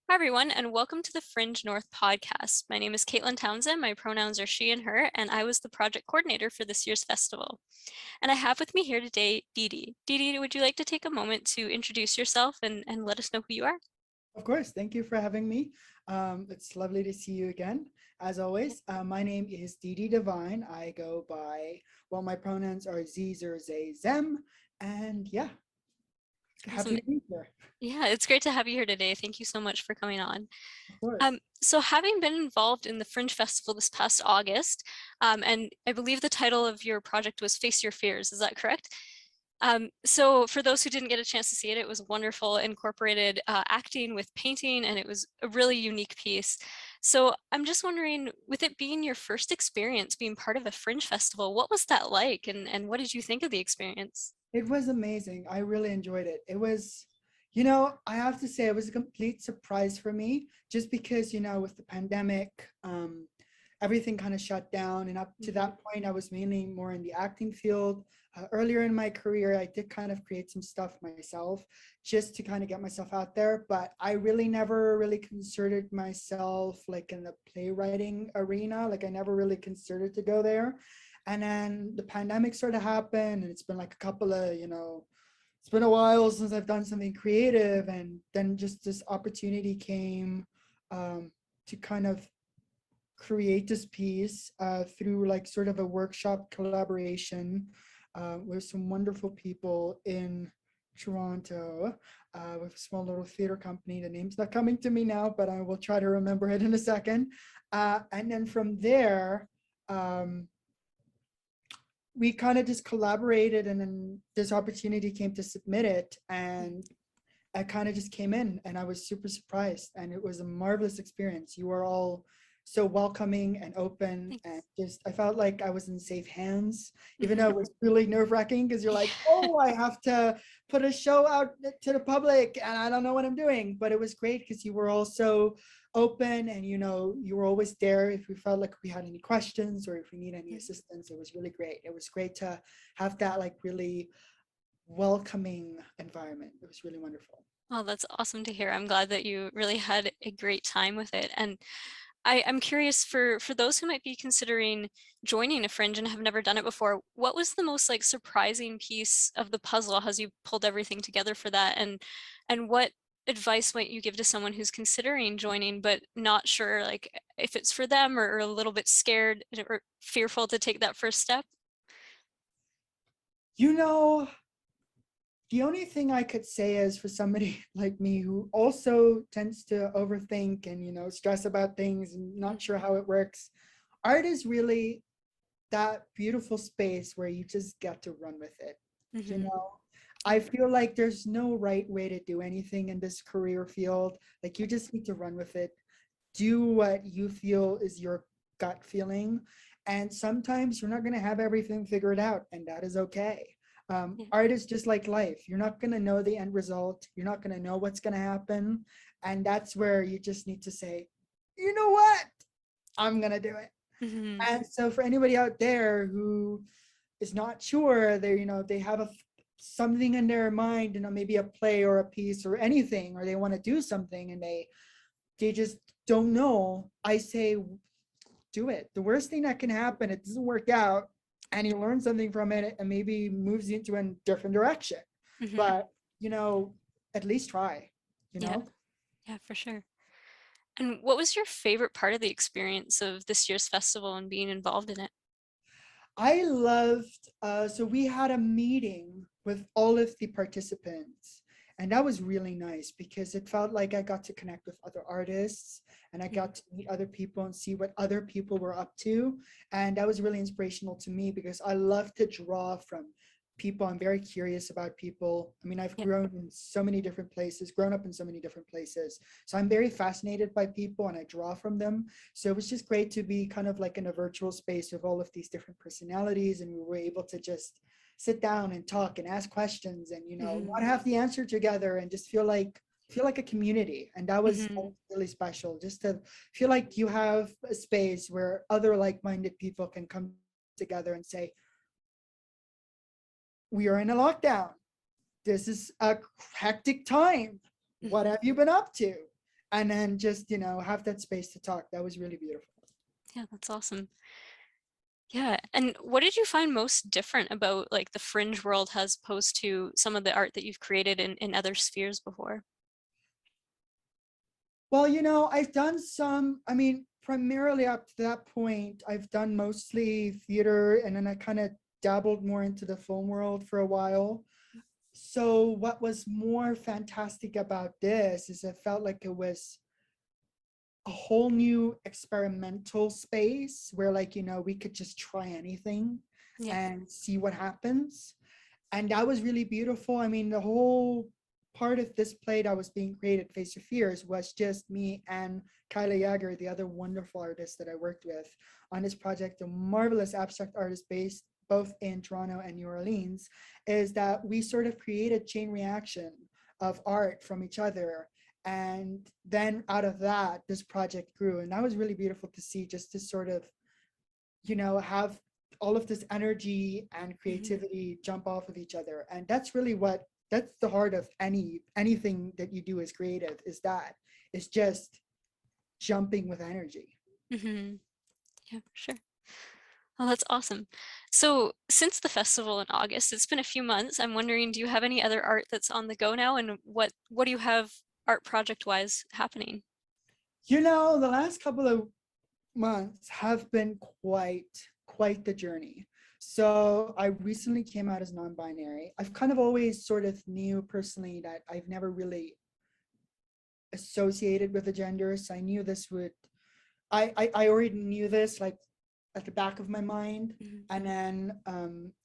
Hi, everyone, and welcome to the Fringe North podcast. My name is Caitlin Townsend. My pronouns are she and her, and I was the project coordinator for this year's festival. And I have with me here today Dee Dee. Dee Dee, would you like to take a moment to introduce yourself and let us know who you are? Of course. Thank you for having me. It's lovely to see you again. As always, my name is Dee Dee Divine. I go by, well, my pronouns are Z's or Zay, Zem. And yeah, Awesome. happy to be here. Yeah, it's great to have you here today. Thank you so much for coming on. Of course. So having been involved in the Fringe Festival this past August, and I believe the title of your project was Face Your Fears, is that correct? So for those who didn't get a chance to see it, it was wonderful, incorporated acting with painting, and it was a really unique piece. So I'm just wondering, with it being your first experience being part of a Fringe Festival, what was that like, and what did you think of the experience? It was amazing. I really enjoyed it. It was, I have to say it was a complete surprise for me just because, with the pandemic, everything kind of shut down. And up to that point, I was mainly more in the acting field. Earlier in my career, I did kind of create some stuff myself just to kind of get myself out there. But I really never really considered myself like in the playwriting arena. Like I never really considered to go there. And then the pandemic sort of happened, and it's been like a couple of, it's been a while since I've done something creative. And then just this opportunity came to kind of create this piece through like sort of a workshop collaboration with some wonderful people in Toronto with a small little theater company. The name's not coming to me now, but I will try to remember it in a second. And then from there, we kind of just collaborated, and then this opportunity came to submit it, and I kind of just came in, and I was super surprised, and it was a marvelous experience. You were all so welcoming and open, and Thanks. just I felt like I was in safe hands, even though Mhm. it was really nerve-wracking because you're like, oh, I have to put a show out to the public and I don't know what I'm doing. But it was great because you were all so open, and you were always there if we felt like we had any questions or if we need any assistance. It was really great. It was great to have that like really welcoming environment. It was really wonderful. Well, that's awesome to hear. I'm glad that you really had a great time with it. And I'm curious for those who might be considering joining a Fringe and have never done it before, what was the most like surprising piece of the puzzle as you pulled everything together for that? And what advice might you give to someone who's considering joining but not sure like if it's for them or a little bit scared or fearful to take that first step? You know, the only thing I could say is for somebody like me who also tends to overthink and, stress about things and not sure how it works, art is really that beautiful space where you just get to run with it. You Mm-hmm. know, I feel like there's no right way to do anything in this career field. Like you just need to run with it. Do what you feel is your gut feeling. And sometimes you're not going to have everything figured out, and that is okay. Yeah. Art is just like life. You're not going to know the end result. You're not going to know what's going to happen. And that's where you just need to say, you know what? I'm going to do it. Mm-hmm. And so for anybody out there who is not sure, they have something in their mind, maybe a play or a piece or anything, or they want to do something and they just don't know. I say, do it. The worst thing that can happen, it doesn't work out, and you learn something from it, and maybe moves you into a different direction. Mm-hmm. But at least try. You Yeah. know. Yeah, for sure. And what was your favorite part of the experience of this year's festival and being involved in it? I loved, so we had a meeting with all of the participants, and that was really nice because it felt like I got to connect with other artists, and I got to meet other people and see what other people were up to. And that was really inspirational to me because I love to draw from people. I'm very curious about people. I mean, I've Yeah. grown in so many different places, grown up in so many different places. So I'm very fascinated by people and I draw from them. So it was just great to be kind of like in a virtual space with all of these different personalities, and we were able to just sit down and talk and ask questions and not Mhm. have the answer together and just feel like feel like a community, and that was really special, just to feel like you have a space where other like-minded people can come together and say, we are in a lockdown, this is a hectic time, what Mhm. have you been up to, and then just have that space to talk. That was really beautiful. Yeah, that's awesome. Yeah, and what did you find most different about like the fringe world as opposed to some of the art that you've created in other spheres before? Well, I've done some, I mean, primarily up to that point, I've done mostly theater, and then I kind of dabbled more into the film world for a while. So what was more fantastic about this is it felt like it was a whole new experimental space where, like, we could just try anything Yeah. and see what happens. And that was really beautiful. I mean, the whole part of this play that was being created, Face Your Fears, was just me and Kyla Yager, the other wonderful artist that I worked with on this project, a marvelous abstract artist based both in Toronto and New Orleans. Is that we sort of created chain reaction of art from each other. And then out of that, this project grew. And that was really beautiful to see, just to sort of, have all of this energy and Mhm. creativity jump off of each other. And that's the heart of anything that you do as creative, is that it's just jumping with energy. Mhm. Yeah, for sure. Oh, that's awesome. So since the festival in August, it's been a few months. I'm wondering, do you have any other art that's on the go now, and what do you have art project wise happening? The last couple of months have been quite the journey. So I recently came out as non-binary. I've kind of always sort of knew personally that I've never really associated with the gender. So I knew this would I already knew this, like, at the back of my mind. Mhm. And then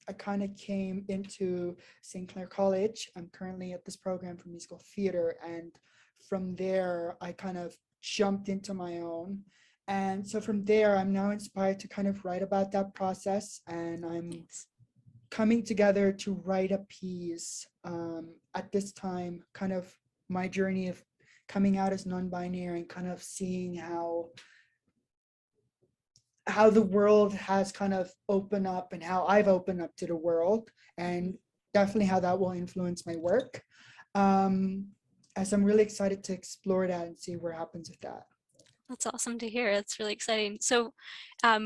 I kind of came into St. Clair College. I'm currently at this program for musical theater. And from there, I kind of jumped into my own. And so from there, I'm now inspired to kind of write about that process. And I'm Nice. coming together to write a piece at this time, kind of my journey of coming out as non-binary and kind of seeing how the world has kind of opened up and how I've opened up to the world, Mhm. and definitely how that will influence my work. Um, as I'm really excited to explore that and see what happens with that. That's awesome to hear. That's really exciting. So,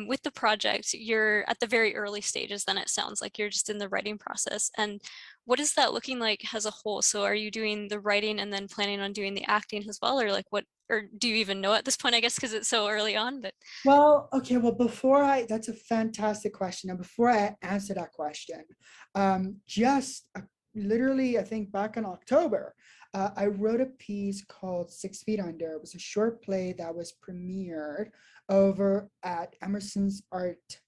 with the project, you're at the very early stages, then it sounds like you're just in the writing process. And what is that looking like as a whole? So, are you doing the writing and then planning on doing the acting as well? Or like what, or do you even know at this point, I guess, because it's so early on, but Well, okay, well, that's a fantastic question. And before I answer that question, just literally, I think back in October, I wrote a piece called 6 Feet Under. It was a short play that was premiered over at Emerson's Art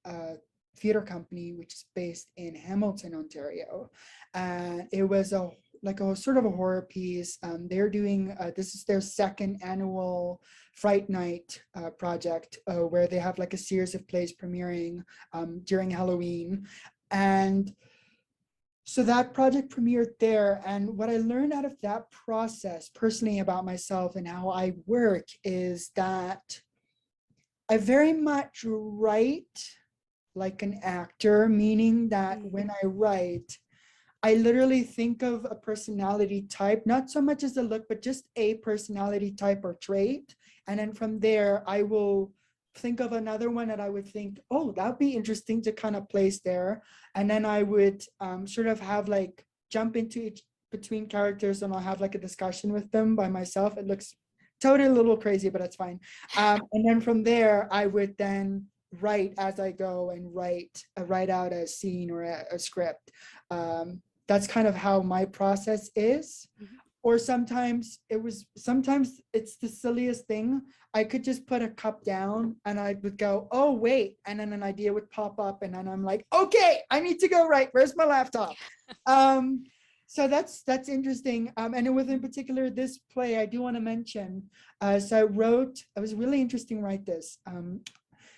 Theater Company, which is based in Hamilton, Ontario. And it was a sort of a horror piece. They're doing this is their second annual Fright Night project, where they have like a series of plays premiering during Halloween. And so that project premiered there. And what I learned out of that process personally about myself and how I work is that I very much write like an actor, meaning that mm, when I write, I literally think of a personality type, not so much as a look, but just a personality type or trait. And then from there, I will think of another one that I would think, oh, that'd be interesting to kind of place there. And then I would sort of have like jump into each between characters, and I'll have like a discussion with them by myself. It looks totally a little crazy, but it's fine. And then from there, I would then write as I go and write out a scene or a script. That's kind of how my process is. mhm. Or sometimes it's the silliest thing. I could just put a cup down and I would go, oh wait, and then an idea would pop up, and then I'm like, okay, I need to go right. Where's my laptop? um so that's interesting. And within particular this play, I do want to mention, so it was really interesting to write this.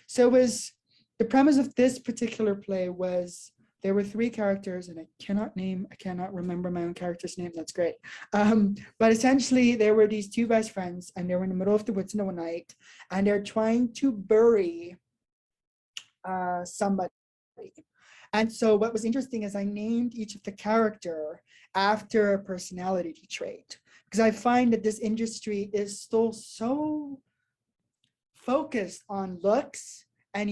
So it was the premise of this particular play was there were three characters, and I cannot remember my own character's name. That's great. But essentially, there were these two best friends, and they were in the middle of the woods in the night, and they're trying to bury somebody. And so what was interesting is I named each of the character after a personality trait, because I find that this industry is still so focused on looks, and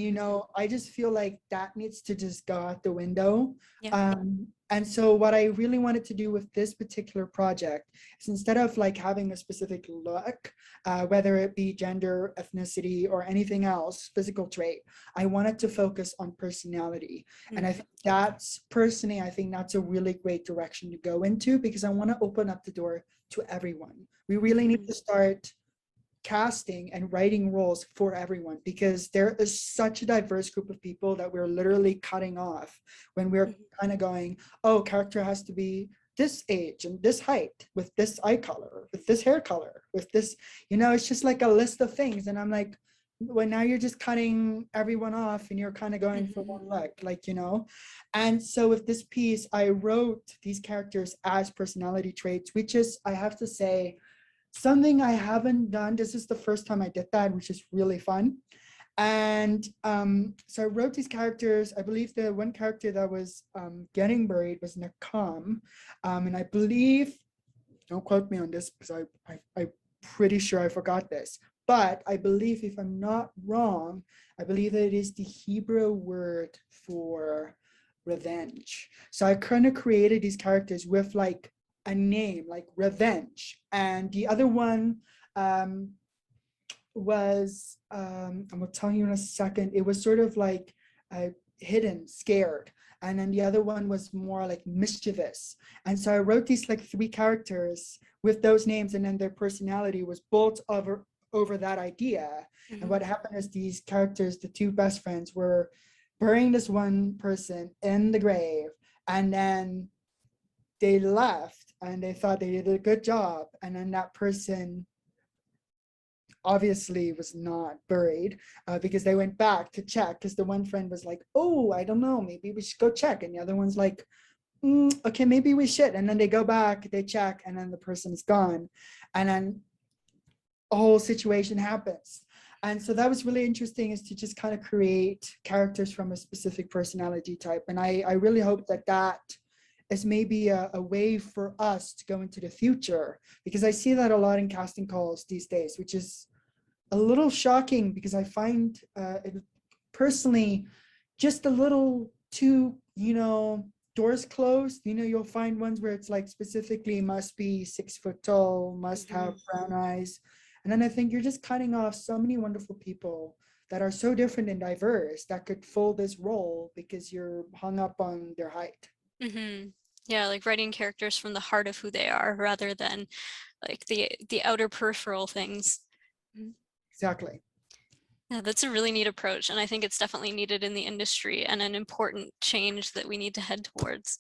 I just feel like that needs to just go out the window. Yeah. And so what I really wanted to do with this particular project is, instead of like having a specific look, whether it be gender, ethnicity, or anything else, physical trait, I wanted to focus on personality. And I think I think that's a really great direction to go into, because I want to open up the door to everyone. We really need to start casting and writing roles for everyone, because there is such a diverse group of people that we're literally cutting off when we're kind of going, oh, character has to be this age and this height, with this eye color, with this hair color, with this, it's just like a list of things. And I'm like, well, now you're just cutting everyone off, and you're kind of going for one look, and so with this piece, I wrote these characters as personality traits, which is, I have to say, something I haven't done. This is the first time I did that, which is really fun. And so I wrote these characters. I believe the one character that was getting buried was Nakam. And I believe, don't quote me on this, because I'm pretty sure I forgot this, but I believe, if I'm not wrong, I believe that it is the Hebrew word for revenge. So I kind of created these characters with like a name like Revenge, and the other one was I will tell you in a second. It was sort of like hidden, scared, and then the other one was more like mischievous. And so I wrote these like three characters with those names, and then their personality was built over that idea. And what happened is, these characters, the two best friends, were burying this one person in the grave, and then they left, and they thought they did a good job, and then that person obviously was not buried, because they went back to check, because the one friend was like, oh, I don't know, maybe we should go check, and the other one's like, okay, maybe we should. And then they go back, they check, and then the person's gone, and then a whole situation happens. And so that was really interesting, is to just kind of create characters from a specific personality type. And I really hope that is maybe a way for us to go into the future, because I see that a lot in casting calls these days, which is a little shocking, because I find it personally just a little too, doors closed. You'll find ones where it's like, specifically must be 6 foot tall, must have brown eyes. And then I think you're just cutting off so many wonderful people that are so different and diverse that could fill this role, because you're hung up on their height. Yeah, like writing characters from the heart of who they are, rather than like the outer peripheral things. Exactly. Yeah, that's a really neat approach, and I think it's definitely needed in the industry, and an important change that we need to head towards.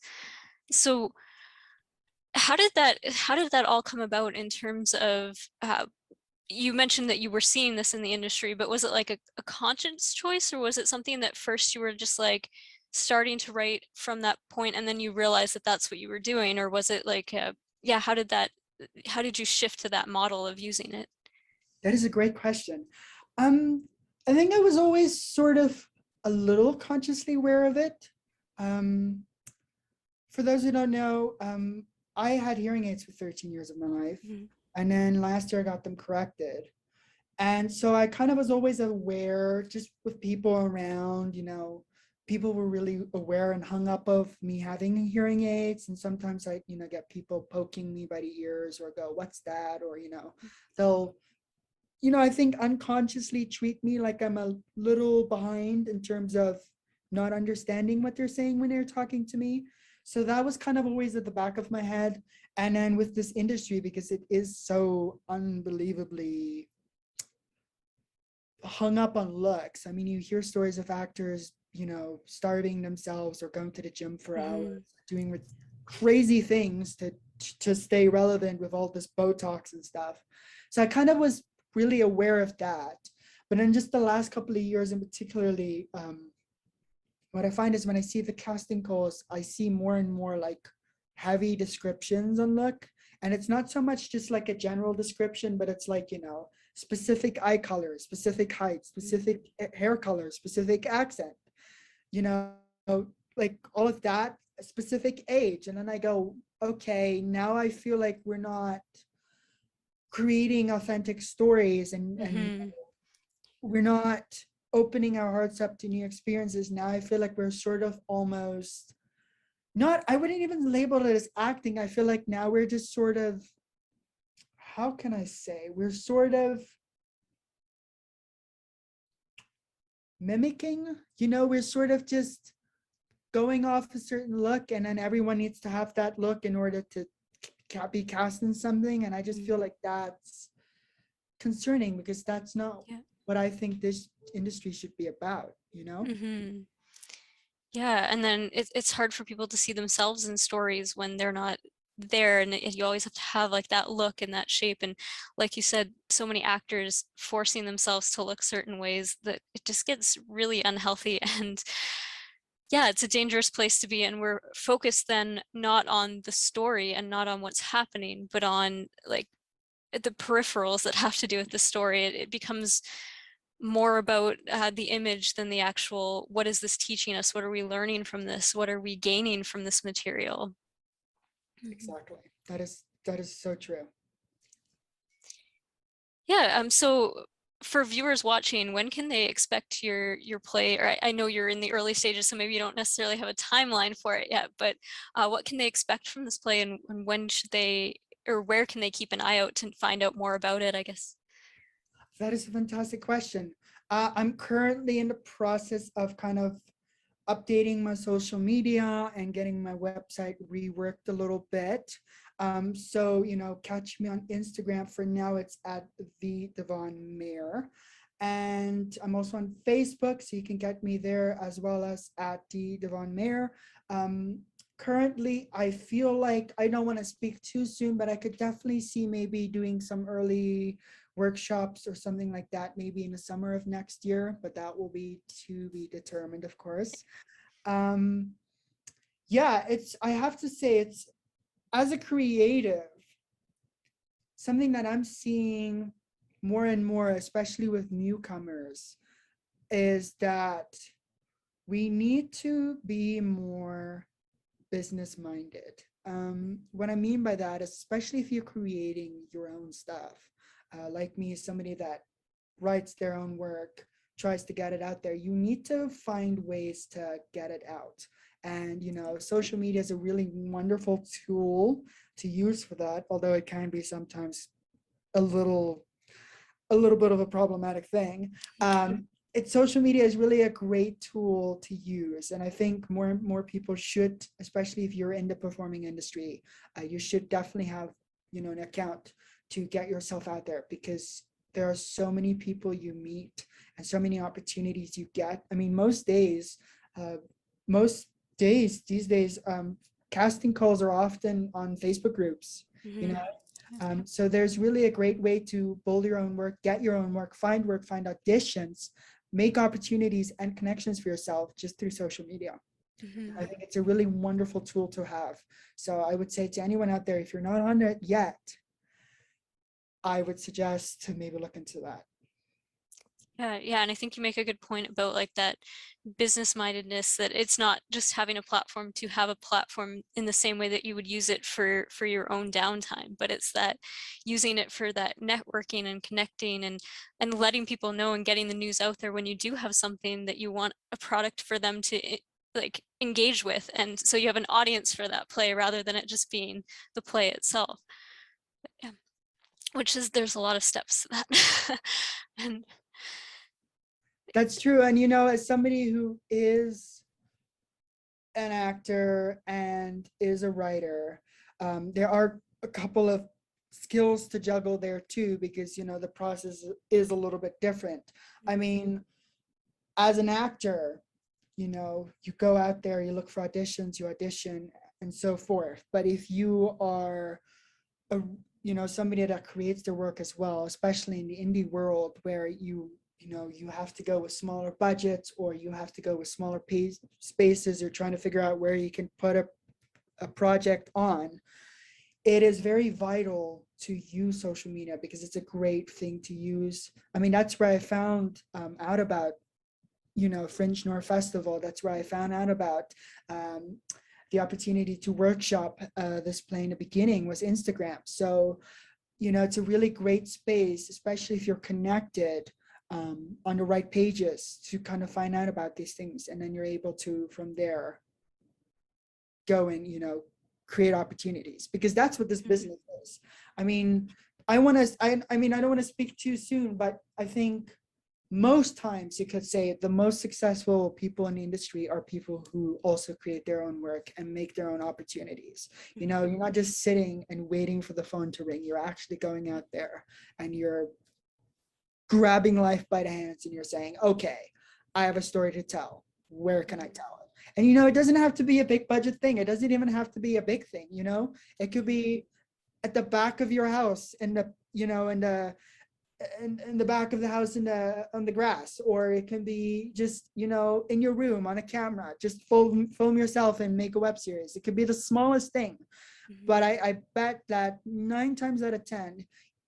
So how did that all come about, in terms of you mentioned that you were seeing this in the industry, but was it like a conscious choice, or was it something that first you were just like starting to write from that point, and then you realized that that's what you were doing? Or was it like, yeah, how did you shift to that model of using it? That is a great question. I think I was always sort of a little consciously aware of it. For those who don't know, I had hearing aids for 13 years of my life. And then last year I got them corrected. And so I kind of was always aware, just with people around, people were really aware and hung up of me having hearing aids. And sometimes I, get people poking me by the ears, or go, what's that? Or, they'll, I think unconsciously treat me like I'm a little behind in terms of not understanding what they're saying when they're talking to me. So that was kind of always at the back of my head. And then with this industry, because it is so unbelievably hung up on looks. I mean, you hear stories of actors, starving themselves or going to the gym for hours, doing crazy things to stay relevant with all this Botox and stuff. So I kind of was really aware of that. But in just the last couple of years, and particularly what I find is when I see the casting calls, I see more and more like heavy descriptions on look. And it's not so much just like a general description, but it's like, specific eye color, specific height, specific hair color, specific accent, you know, like all of that, a specific age. And then I go, okay, now I feel like we're not creating authentic stories, and Mm-hmm. we're not opening our hearts up to new experiences. Now I feel like we're sort of almost not, I wouldn't even label it as acting. I feel like now we're just sort of, how can I say, we're sort of mimicking, we're sort of just going off a certain look, and then everyone needs to have that look in order to be cast in something. And I just feel like that's concerning, because that's not Yeah. what I think this industry should be about. Mm-hmm. Yeah, and then it's hard for people to see themselves in stories when they're not there, and you always have to have like that look and that shape. And like you said, so many actors forcing themselves to look certain ways that it just gets really unhealthy. And yeah, it's a dangerous place to be. And we're focused then not on the story and not on what's happening, but on like the peripherals that have to do with the story. It becomes more about the image than the actual, what is this teaching us? What are we learning from this? What are we gaining from this material? Mhm. Exactly. That is so true. Yeah, so for viewers watching, when can they expect your play? Or I know you're in the early stages, so maybe you don't necessarily have a timeline for it yet, but what can they expect from this play, and when should they, or where can they keep an eye out to find out more about it, I guess? That is a fantastic question. I'm currently in the process of kind of updating my social media and getting my website reworked a little bit. So, catch me on Instagram. For now, it's at the Devon Mayor. And I'm also on Facebook, so you can get me there, as well as at the Devon Mayor. Um, Currently, I feel like I don't want to speak too soon, but I could definitely see maybe doing some early workshops or something like that, maybe in the summer of next year, but that will be to be determined, of course. um yeah, I have to say, it's, as a creative, something that I'm seeing more and more, especially with newcomers, is that we need to be more business minded. What I mean by that is, especially if you're creating your own stuff, like me, somebody that writes their own work, tries to get it out there, you need to find ways to get it out. And, social media is a really wonderful tool to use for that, although it can be sometimes a little bit of a problematic thing. Social media is really a great tool to use, and I think more and more people should, especially if you're in the performing industry, you should definitely have an account to get yourself out there, because there are so many people you meet and so many opportunities you get. I mean, uh, most days these days, casting calls are often on Facebook groups. You know, Mhm. so there's really a great way to build your own work, get your own work, find auditions, make opportunities and connections for yourself just through social media. I Mhm. think it's a really wonderful tool to have. So I would say to anyone out there, if you're not on it yet, I would suggest to maybe look into that. Yeah, and I think you make a good point about like that business mindedness, that it's not just having a platform to have a platform in the same way that you would use it for your own downtime, but it's that using it for that networking and connecting and letting people know and getting the news out there when you do have something that you want a product for them to like engage with, and so you have an audience for that play rather than it just being the play itself. Yeah, which is, there's a lot of steps to that. And That's true. And as somebody who is an actor and is a writer, there are a couple of skills to juggle there too, because the process is a little bit different. I mean, as an actor, you go out there, you look for auditions, you audition, and so forth. But if you are a somebody that creates their work as well, especially in the indie world, where you you have to go with smaller budgets, or you have to go with smaller spaces. You're trying to figure out where you can put a project on. It is very vital to use social media because it's a great thing to use. I mean, that's where I found out about, Fringe North Festival. That's where I found out about the opportunity to workshop this play in the beginning was Instagram. So, it's a really great space, especially if you're connected on the right pages to kind of find out about these things. And then you're able to, from there, go and, create opportunities, because that's what this business is. I mean, I mean, I don't want to speak too soon, but I think most times you could say the most successful people in the industry are people who also create their own work and make their own opportunities. You're not just sitting and waiting for the phone to ring. You're actually going out there and you're grabbing life by the hands and you're saying, okay, I have a story to tell. Where can I tell it? And it doesn't have to be a big budget thing. It doesn't even have to be a big thing. It could be at the back of your house in the in the back of the house on the grass, or it can be just in your room on a camera. Just film yourself and make a web series. It could be the smallest thing, but I bet that 9 times out of 10,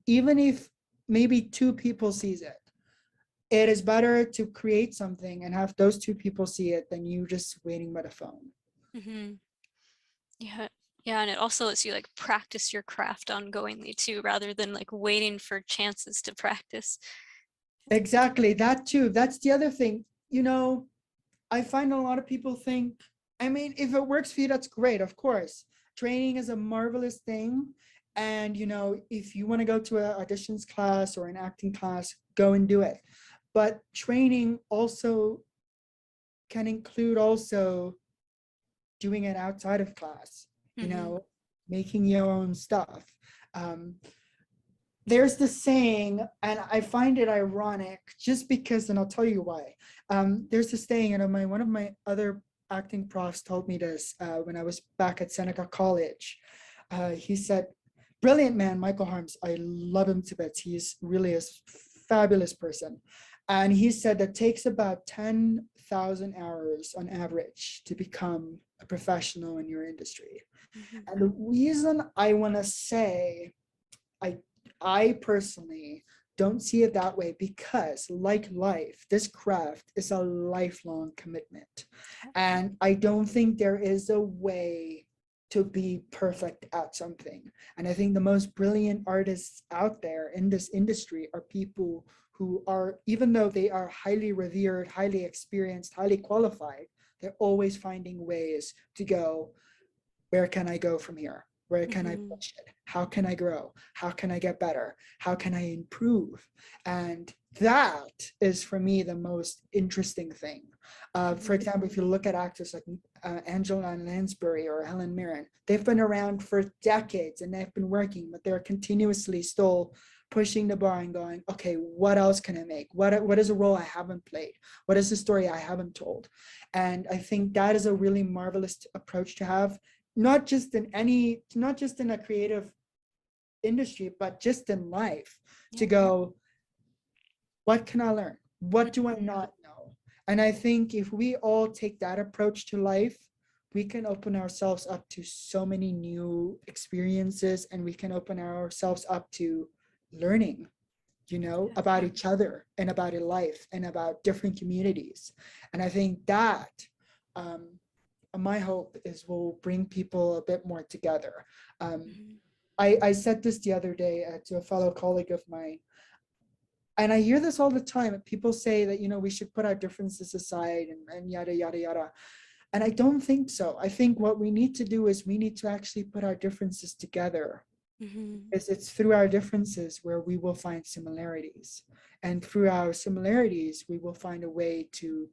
even if maybe 2 people sees it, it is better to create something and have those 2 people see it than you just waiting by the phone. Yeah. Yeah, and it also lets you like practice your craft ongoingly too, rather than like waiting for chances to practice. Exactly, that too. That's the other thing. I find a lot of people think, I mean, if it works for you, that's great, of course. Training is a marvelous thing. And, if you want to go to an auditions class or an acting class, go and do it. But training also can include also doing it outside of class, making your own stuff. There's the saying, and I find it ironic just because, and I'll tell you why. There's this saying, and one of my other acting profs told me this when I was back at Seneca College. He said, brilliant man, Michael Harms. I love him to bits. He's really a fabulous person. And he said that takes about 10,000 hours on average to become a professional in your industry. And the reason I want to say, I personally don't see it that way, because like life, this craft is a lifelong commitment. And I don't think there is a way to be perfect at something. And I think the most brilliant artists out there in this industry are people who are, even though they are highly revered, highly experienced, highly qualified, they're always finding ways to go, where can I go from here? Where can I push it? How can I grow? How can I get better? How can I improve? And that is, for me, the most interesting thing. For example, if you look at actors like Angela Lansbury or Helen Mirren, they've been around for decades and they've been working, but they're continuously still pushing the bar and going, okay, what else can I make? What is a role I haven't played? What is the story I haven't told? And I think that is a really marvelous approach to have, not just in a creative industry, but just in life, to go, what can I learn? What do I not know? And I think if we all take that approach to life, we can open ourselves up to so many new experiences, and we can open ourselves up to learning, about each other and about life and about different communities. And I think that, my hope is will bring people a bit more together. I said this the other day to a fellow colleague of mine, and I hear this all the time. People say that, we should put our differences aside and yada, yada, yada. And I don't think so. I think what we need to do is we need to actually put our differences together. It's through our differences where we will find similarities. And through our similarities, we will find a way to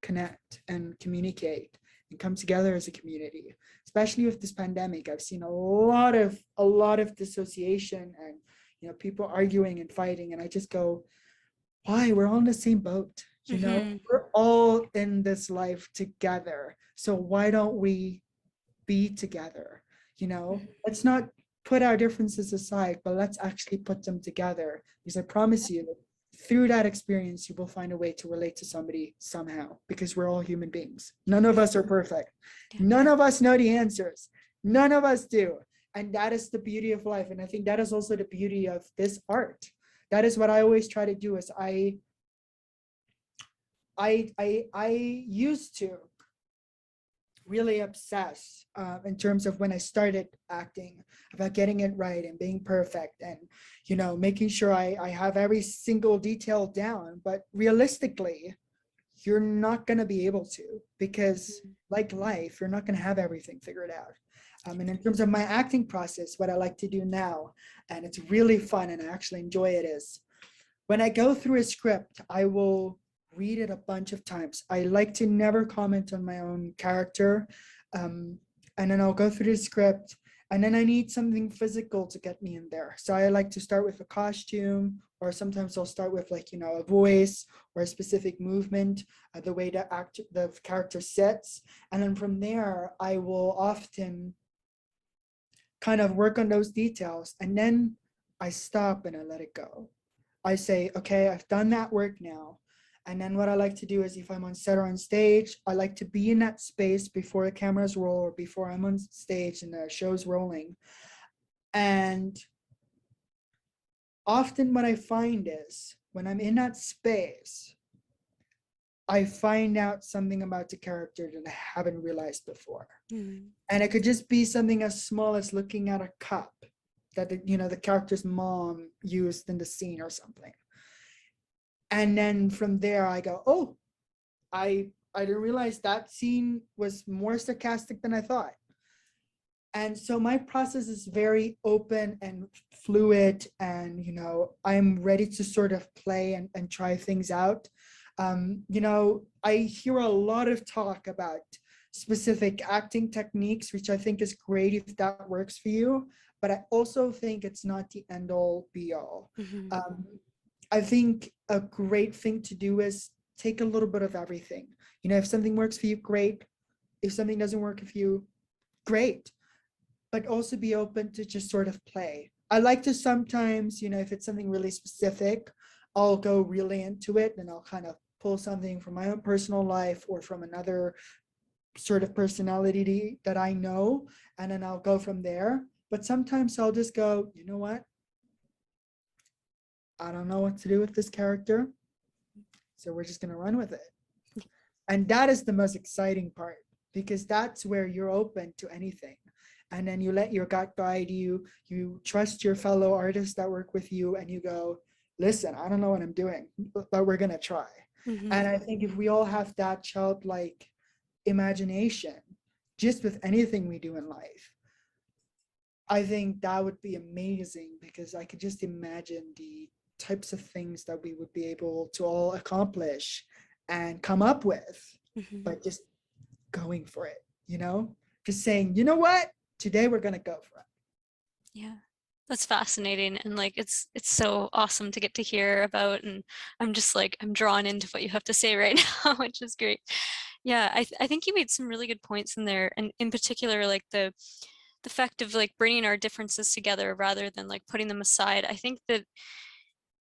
connect and communicate and come together as a community. Especially with this pandemic, I've seen a lot of dissociation and people arguing and fighting, and I just go, why? We're all in the same boat. We're all in this life together. So why don't we be together? Let's not put our differences aside, but let's actually put them together. Because I promise you, through that experience, you will find a way to relate to somebody somehow, because we're all human beings. None of us are perfect. Yeah. None of us know the answers. None of us do. And that is the beauty of life. And I think that is also the beauty of this art. That is what I always try to do. Is I used to really obsess in terms of when I started acting, about getting it right and being perfect, and making sure I have every single detail down. But realistically, you're not going to be able to, because like life, you're not going to have everything figured out. And in terms of my acting process, what I like to do now, and it's really fun and I actually enjoy it, is when I go through a script, I will read it a bunch of times. I like to never comment on my own character. And then I'll go through the script, and then I need something physical to get me in there. So I like to start with a costume, or sometimes I'll start with a voice or a specific movement, the way the character sits. And then from there, I will often kind of work on those details. And then I stop and I let it go. I say, okay, I've done that work now. And then what I like to do is, if I'm on set or on stage, I like to be in that space before the cameras roll, or before I'm on stage and the show's rolling. And often what I find is, when I'm in that space, I find out something about the character that I haven't realized before. And it could just be something as small as looking at a cup that the character's mom used in the scene or something. And then from there I go, oh, I didn't realize that scene was more sarcastic than I thought. And so my process is very open and fluid, and I'm ready to sort of play and try things out. I hear a lot of talk about specific acting techniques, which I think is great if that works for you, but I also think it's not the end all be all. I think a great thing to do is take a little bit of everything. If something works for you, great. If something doesn't work for you, great. But also be open to just sort of play. I like to sometimes, if it's something really specific, I'll go really into it, and I'll kind of pull something from my own personal life or from another sort of personality that I know, and then I'll go from there. But sometimes I'll just go, you know what? I don't know what to do with this character, so we're just going to run with it. And that is the most exciting part, because that's where you're open to anything. And then you let your gut guide you. You trust your fellow artists that work with you, and you go, listen, I don't know what I'm doing, but we're going to try. And I think if we all have that childlike imagination, just with anything we do in life, I think that would be amazing, because I could just imagine the types of things that we would be able to all accomplish and come up with by just going for it, just saying, you know what, today we're going to go for it. Yeah, that's fascinating. And it's so awesome to get to hear about, and I'm just I'm drawn into what you have to say right now, which is great. Yeah, I think you made some really good points in there, and in particular the fact of bringing our differences together rather than putting them aside. I think that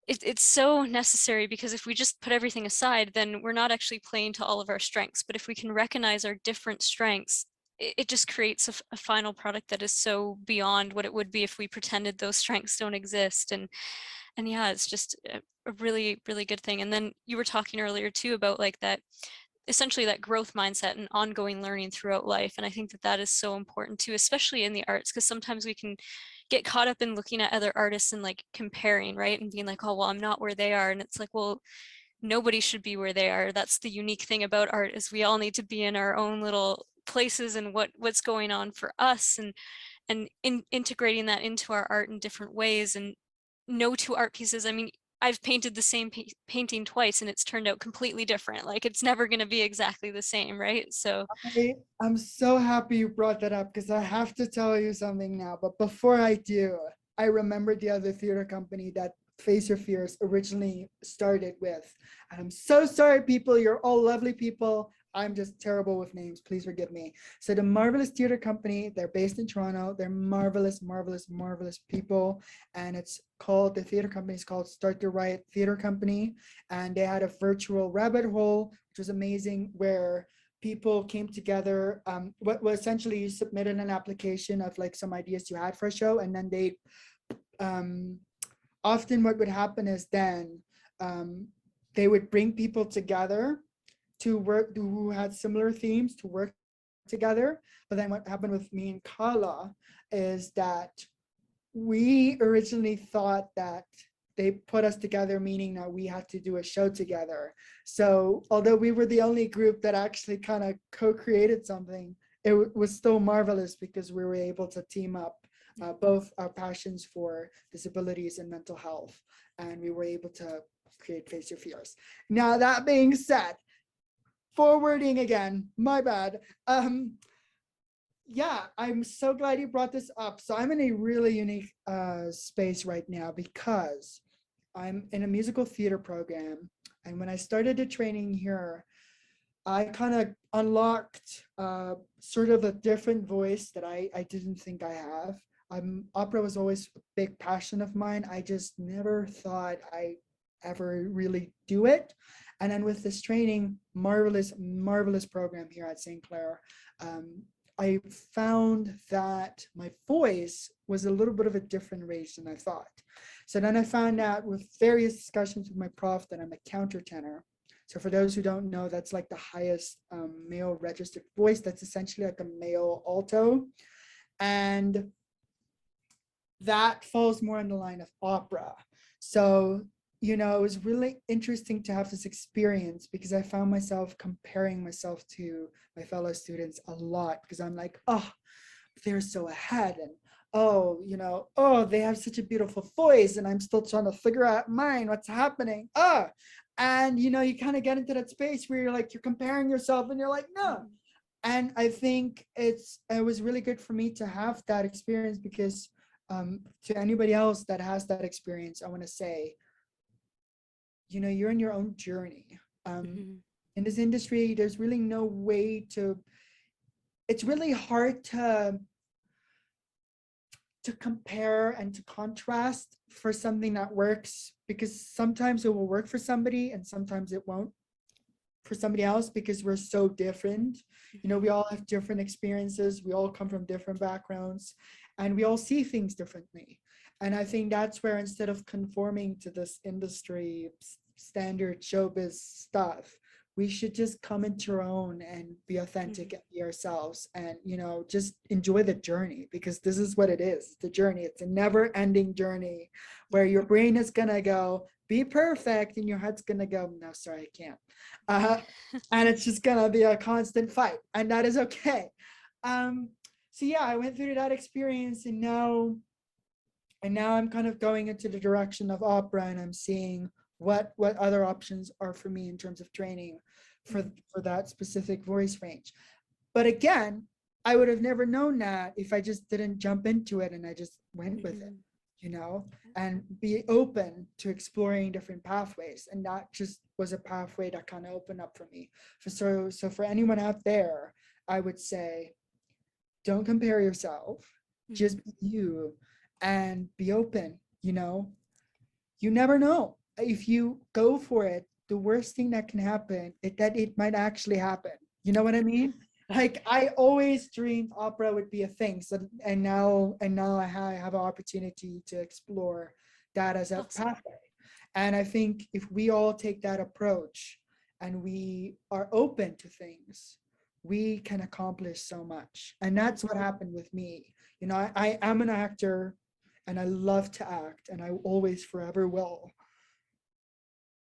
it's so necessary, because if we just put everything aside, then we're not actually playing to all of our strengths. But if we can recognize our different strengths, it just creates a final product that is so beyond what it would be if we pretended those strengths don't exist. And yeah, it's just a really, really good thing. And then you were talking earlier too about that, essentially that growth mindset and ongoing learning throughout life. And I think that that is so important too, especially in the arts, because sometimes we can get caught up in looking at other artists and comparing, right? And being oh, well, I'm not where they are. And it's well, nobody should be where they are. That's the unique thing about art, is we all need to be in our own little places and what's going on for us, and integrating that into our art in different ways. And no two art pieces, I mean, I've painted the same painting twice and it's turned out completely different. It's never going to be exactly the same, right? So I'm so happy you brought that up, because I have to tell you something now. But before I do, I remembered the other theater company that Face Your Fears originally started with. And I'm so sorry, people. You're all lovely people. I'm just terrible with names. Please forgive me. So the Marvelous Theater Company, they're based in Toronto. They're marvelous, marvelous, marvelous people. And the theater company is called Start the Riot Theater Company. And they had a virtual rabbit hole, which was amazing, where people came together. What was essentially you submitted an application of like some ideas you had for a show, and then um, often what would happen is then um, they would bring people together to work who had similar themes to work together. But then what happened with me and Kala is that we originally thought that they put us together, meaning that we had to do a show together. So although we were the only group that actually kind of co-created something, it was still marvelous because we were able to team up both our passions for disabilities and mental health, and we were able to create Face Your Fears. Now, that being said, forwarding again, my bad. Yeah, I'm so glad you brought this up. So I'm in a really unique space right now because I'm in a musical theater program. And when I started the training here, I kind of unlocked sort of a different voice that I didn't think I have. Opera was always a big passion of mine. I just never thought I ever really do it. And then with this training, marvelous, marvelous program here at St. Clair, I found that my voice was a little bit of a different range than I thought. So then I found out with various discussions with my prof that I'm a countertenor. So for those who don't know, that's like the highest male registered voice. That's essentially like a male alto. And that falls more in the line of opera. So, it was really interesting to have this experience because I found myself comparing myself to my fellow students a lot because I'm like, oh, they're so ahead. And oh, oh, they have such a beautiful voice. And I'm still trying to figure out mine, what's happening. Oh, and you kind of get into that space where you're comparing yourself and you're like, no. And I think it was really good for me to have that experience because to anybody else that has that experience, I want to say, you're in your own journey. Mhm. In this industry, there's really no way it's really hard to compare and to contrast for something that works because sometimes it will work for somebody and sometimes it won't for somebody else because we're so different. We Mhm. all have different experiences. We all come from different backgrounds and we all see things differently. And I think that's where instead of conforming to this industry standard showbiz stuff, we should just come into our own and be authentic Mhm. and be ourselves and, just enjoy the journey because this is what it is. The journey. It's a never ending journey where your brain is going to go, be perfect. And your heart's going to go, no, sorry, I can't. Uh, and it's just going to be a constant fight. And that is okay. Um, so yeah, I went through that experience and now I'm kind of going into the direction of opera and I'm seeing what other options are for me in terms of training for Mhm. for that specific voice range. But again, I would have never known that if I just didn't jump into it and I just went with it, Mhm. you know, and be open to exploring different pathways. And that just was a pathway that kind of opened up for me. So for anyone out there, I would say don't compare yourself, just Mhm. be you and be open, you never know if you go for it. The worst thing that can happen is that it might actually happen. You know what I mean? Like I always dreamed opera would be a thing. So and now I have an opportunity to explore that as a Awesome. pathway. And I think if we all take that approach and we are open to things, we can accomplish so much. And that's what Mhm. happened with me. I am an actor and I love to act and I always forever will.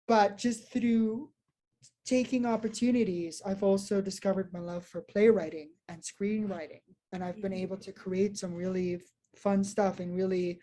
But just through taking opportunities, I've also discovered my love for playwriting and screenwriting. And I've been Mhm. able to create some really fun stuff and really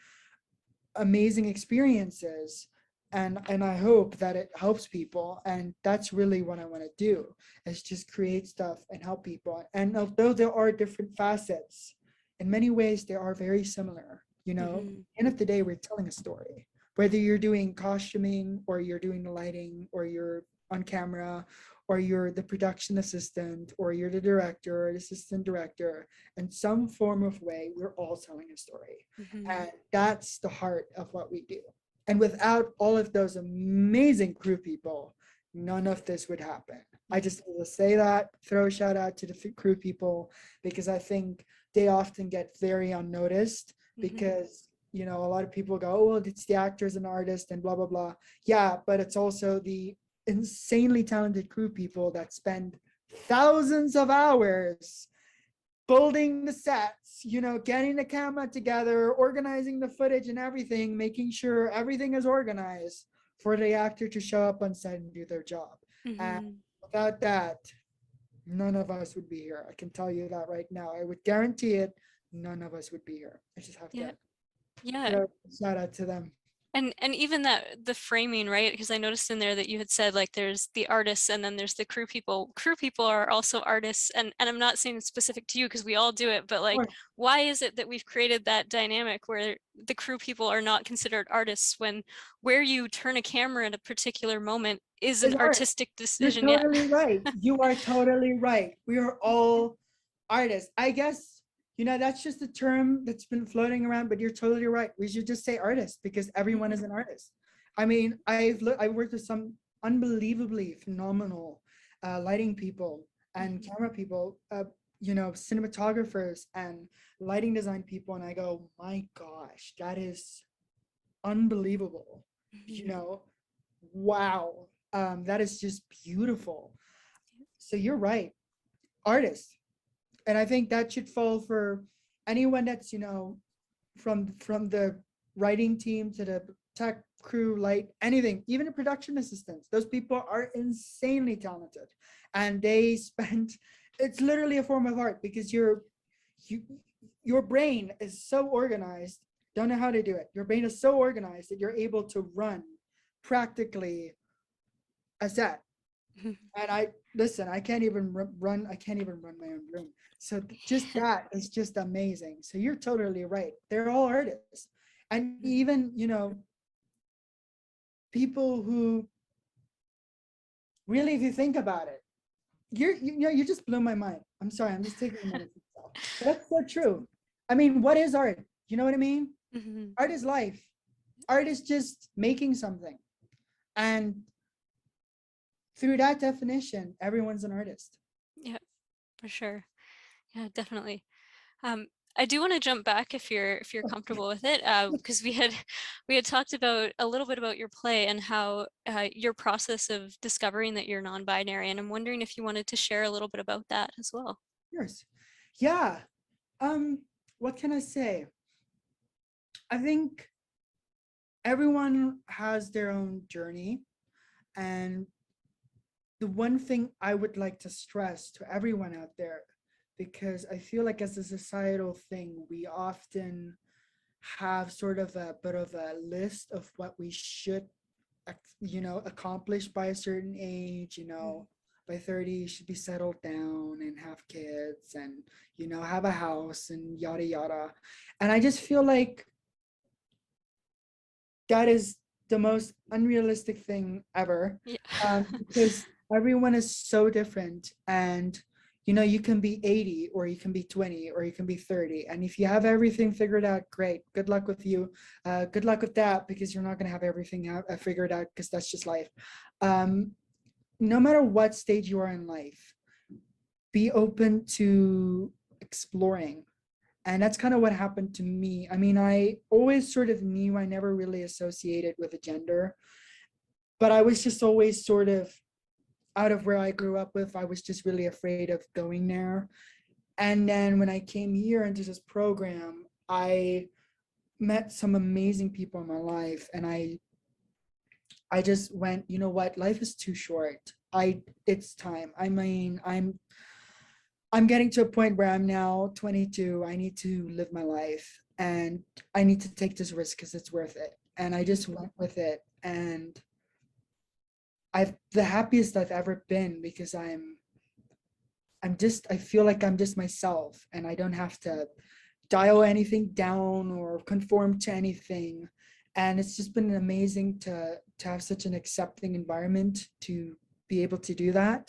amazing experiences. And I hope that it helps people. And that's really what I want to do is just create stuff and help people. And although there are different facets, in many ways they are very similar. Mhm. End of the day, we're telling a story. Whether you're doing costuming or you're doing the lighting or you're on camera, or you're the production assistant, or you're the director or the assistant director. In some form of way, we're all telling a story. Mhm. And that's the heart of what we do. And without all of those amazing crew people, none of this would happen. I Mhm. just want to say that, throw a shout out to the crew people, because I think they often get very unnoticed Mhm. because, you know, a lot of people go, oh, well, it's the actors and artists and blah, blah, blah. Yeah, but it's also the insanely talented crew people that spend thousands of hours building the sets, you know, getting the camera together, organizing the footage and everything, making sure everything is organized for the actor to show up on set and do their job. And Mhm. without that, none of us would be here. I can tell you that right now. I would guarantee it. None of us would be here. I just have Yeah. to Yeah. throw a shout out to them. And even that the framing, right? Because I noticed in there that you had said like there's the artists and then there's the crew people. Crew people are also artists, and I'm not saying it's specific to you because we all do it, but like why is it that we've created that dynamic where the crew people are not considered artists when where you turn a camera at a particular moment is an It's art. artistic You're decision? Yeah. totally right. You are totally right. We are all artists. I guess, you know, that's just a term that's been floating around, but you're totally right. We should just say artist because everyone is Mhm. an artist. I mean, I worked with some unbelievably phenomenal lighting people and Mhm. camera people, you know, cinematographers and lighting design people. And I go, my gosh, that is unbelievable. You Mhm. know, wow, that is just beautiful. So you're right, artists, and I think that should fall for anyone that's, you know, from the writing team to the tech crew, light, anything, even the production assistants. Those people are insanely talented, and they spend. It's literally a form of art because you your brain is so organized. Don't know how to do it. Your brain is so organized that you're able to run practically a set. And I listen, I can't even run. I can't even run my own room. So just that is just amazing. So you're totally right. They're all artists, and even, you know, people who really, if you think about it, you know, you just blew my mind. I'm sorry. I'm just taking a minute to myself. But that's so true. I mean, what is art? You know what I mean? Mhm. Art is life. Art is just making something, and through that definition, everyone's an artist. Yeah, for sure. Yeah, definitely. Um, I do want to jump back if you're comfortable with it, because we had we had talked about a little bit about your play and how your process of discovering that you're non-binary, and I'm wondering if you wanted to share a little bit about that as well. Yours. Yeah. Um, what can I say? I think everyone has their own journey. And the one thing I would like to stress to everyone out there, because I feel like as a societal thing, we often have sort of a bit of a list of what we should, you know, accomplish by a certain age, you Mhm. know, by 30, you should be settled down and have kids and, you know, have a house and yada, yada. And I just feel like that is the most unrealistic thing ever, Yeah. because everyone is so different. And you know, you can be 80 or you can be 20 or you can be 30, and if you have everything figured out, great, good luck with you. Good luck with that, because you're not going to have everything figured out, because that's just life. um, no matter what stage you are in life, be open to exploring. And that's kind of what happened to me. I mean, I always sort of knew, I never really associated with a gender, but I was just always sort of out of where I grew up with. I was just really afraid of going there. And then when I came here into this program, I met some amazing people in my life, and I just went, you know what, life is too short. It's time. I mean, I'm getting to a point where I'm now 22. I need to live my life, and I need to take this risk because it's worth it. And I Mhm. just went with it. And I've the happiest I've ever been, because I feel like I'm just myself, and I don't have to dial anything down or conform to anything. And it's just been amazing to have such an accepting environment to be able to do that.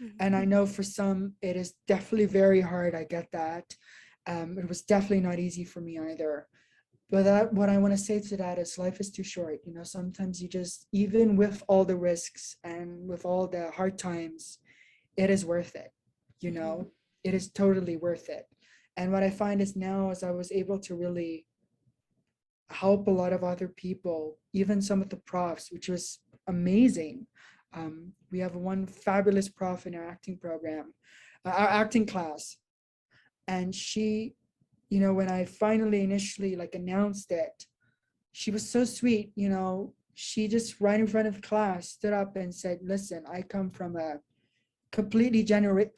Mhm. And I know for some, it is definitely very hard. I get that. It was definitely not easy for me either. But what I want to say to that is life is too short. You know, sometimes you just, even with all the risks and with all the hard times, it is worth it. You Mhm. know, it is totally worth it. And what I find is now is I was able to really help a lot of other people, even some of the profs, which was amazing. We have one fabulous prof in our acting program, our acting class, and she, you know, when I finally initially like announced it, she was so sweet. You know, she just right in front of the class stood up and said, "Listen, I come from a completely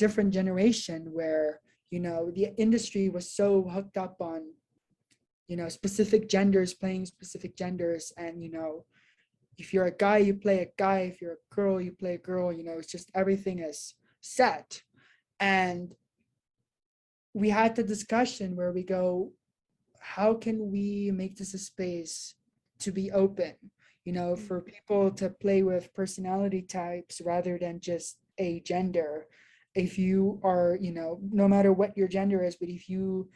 different generation where, you know, the industry was so hooked up on, you know, specific genders playing specific genders, and, you know, if you're a guy you play a guy, if you're a girl you play a girl, you know, it's just everything is set." And we had the discussion where we go, how can we make this a space to be open, you know, Mhm. for people to play with personality types rather than just a gender. If you are, you know, no matter what your gender is, but if you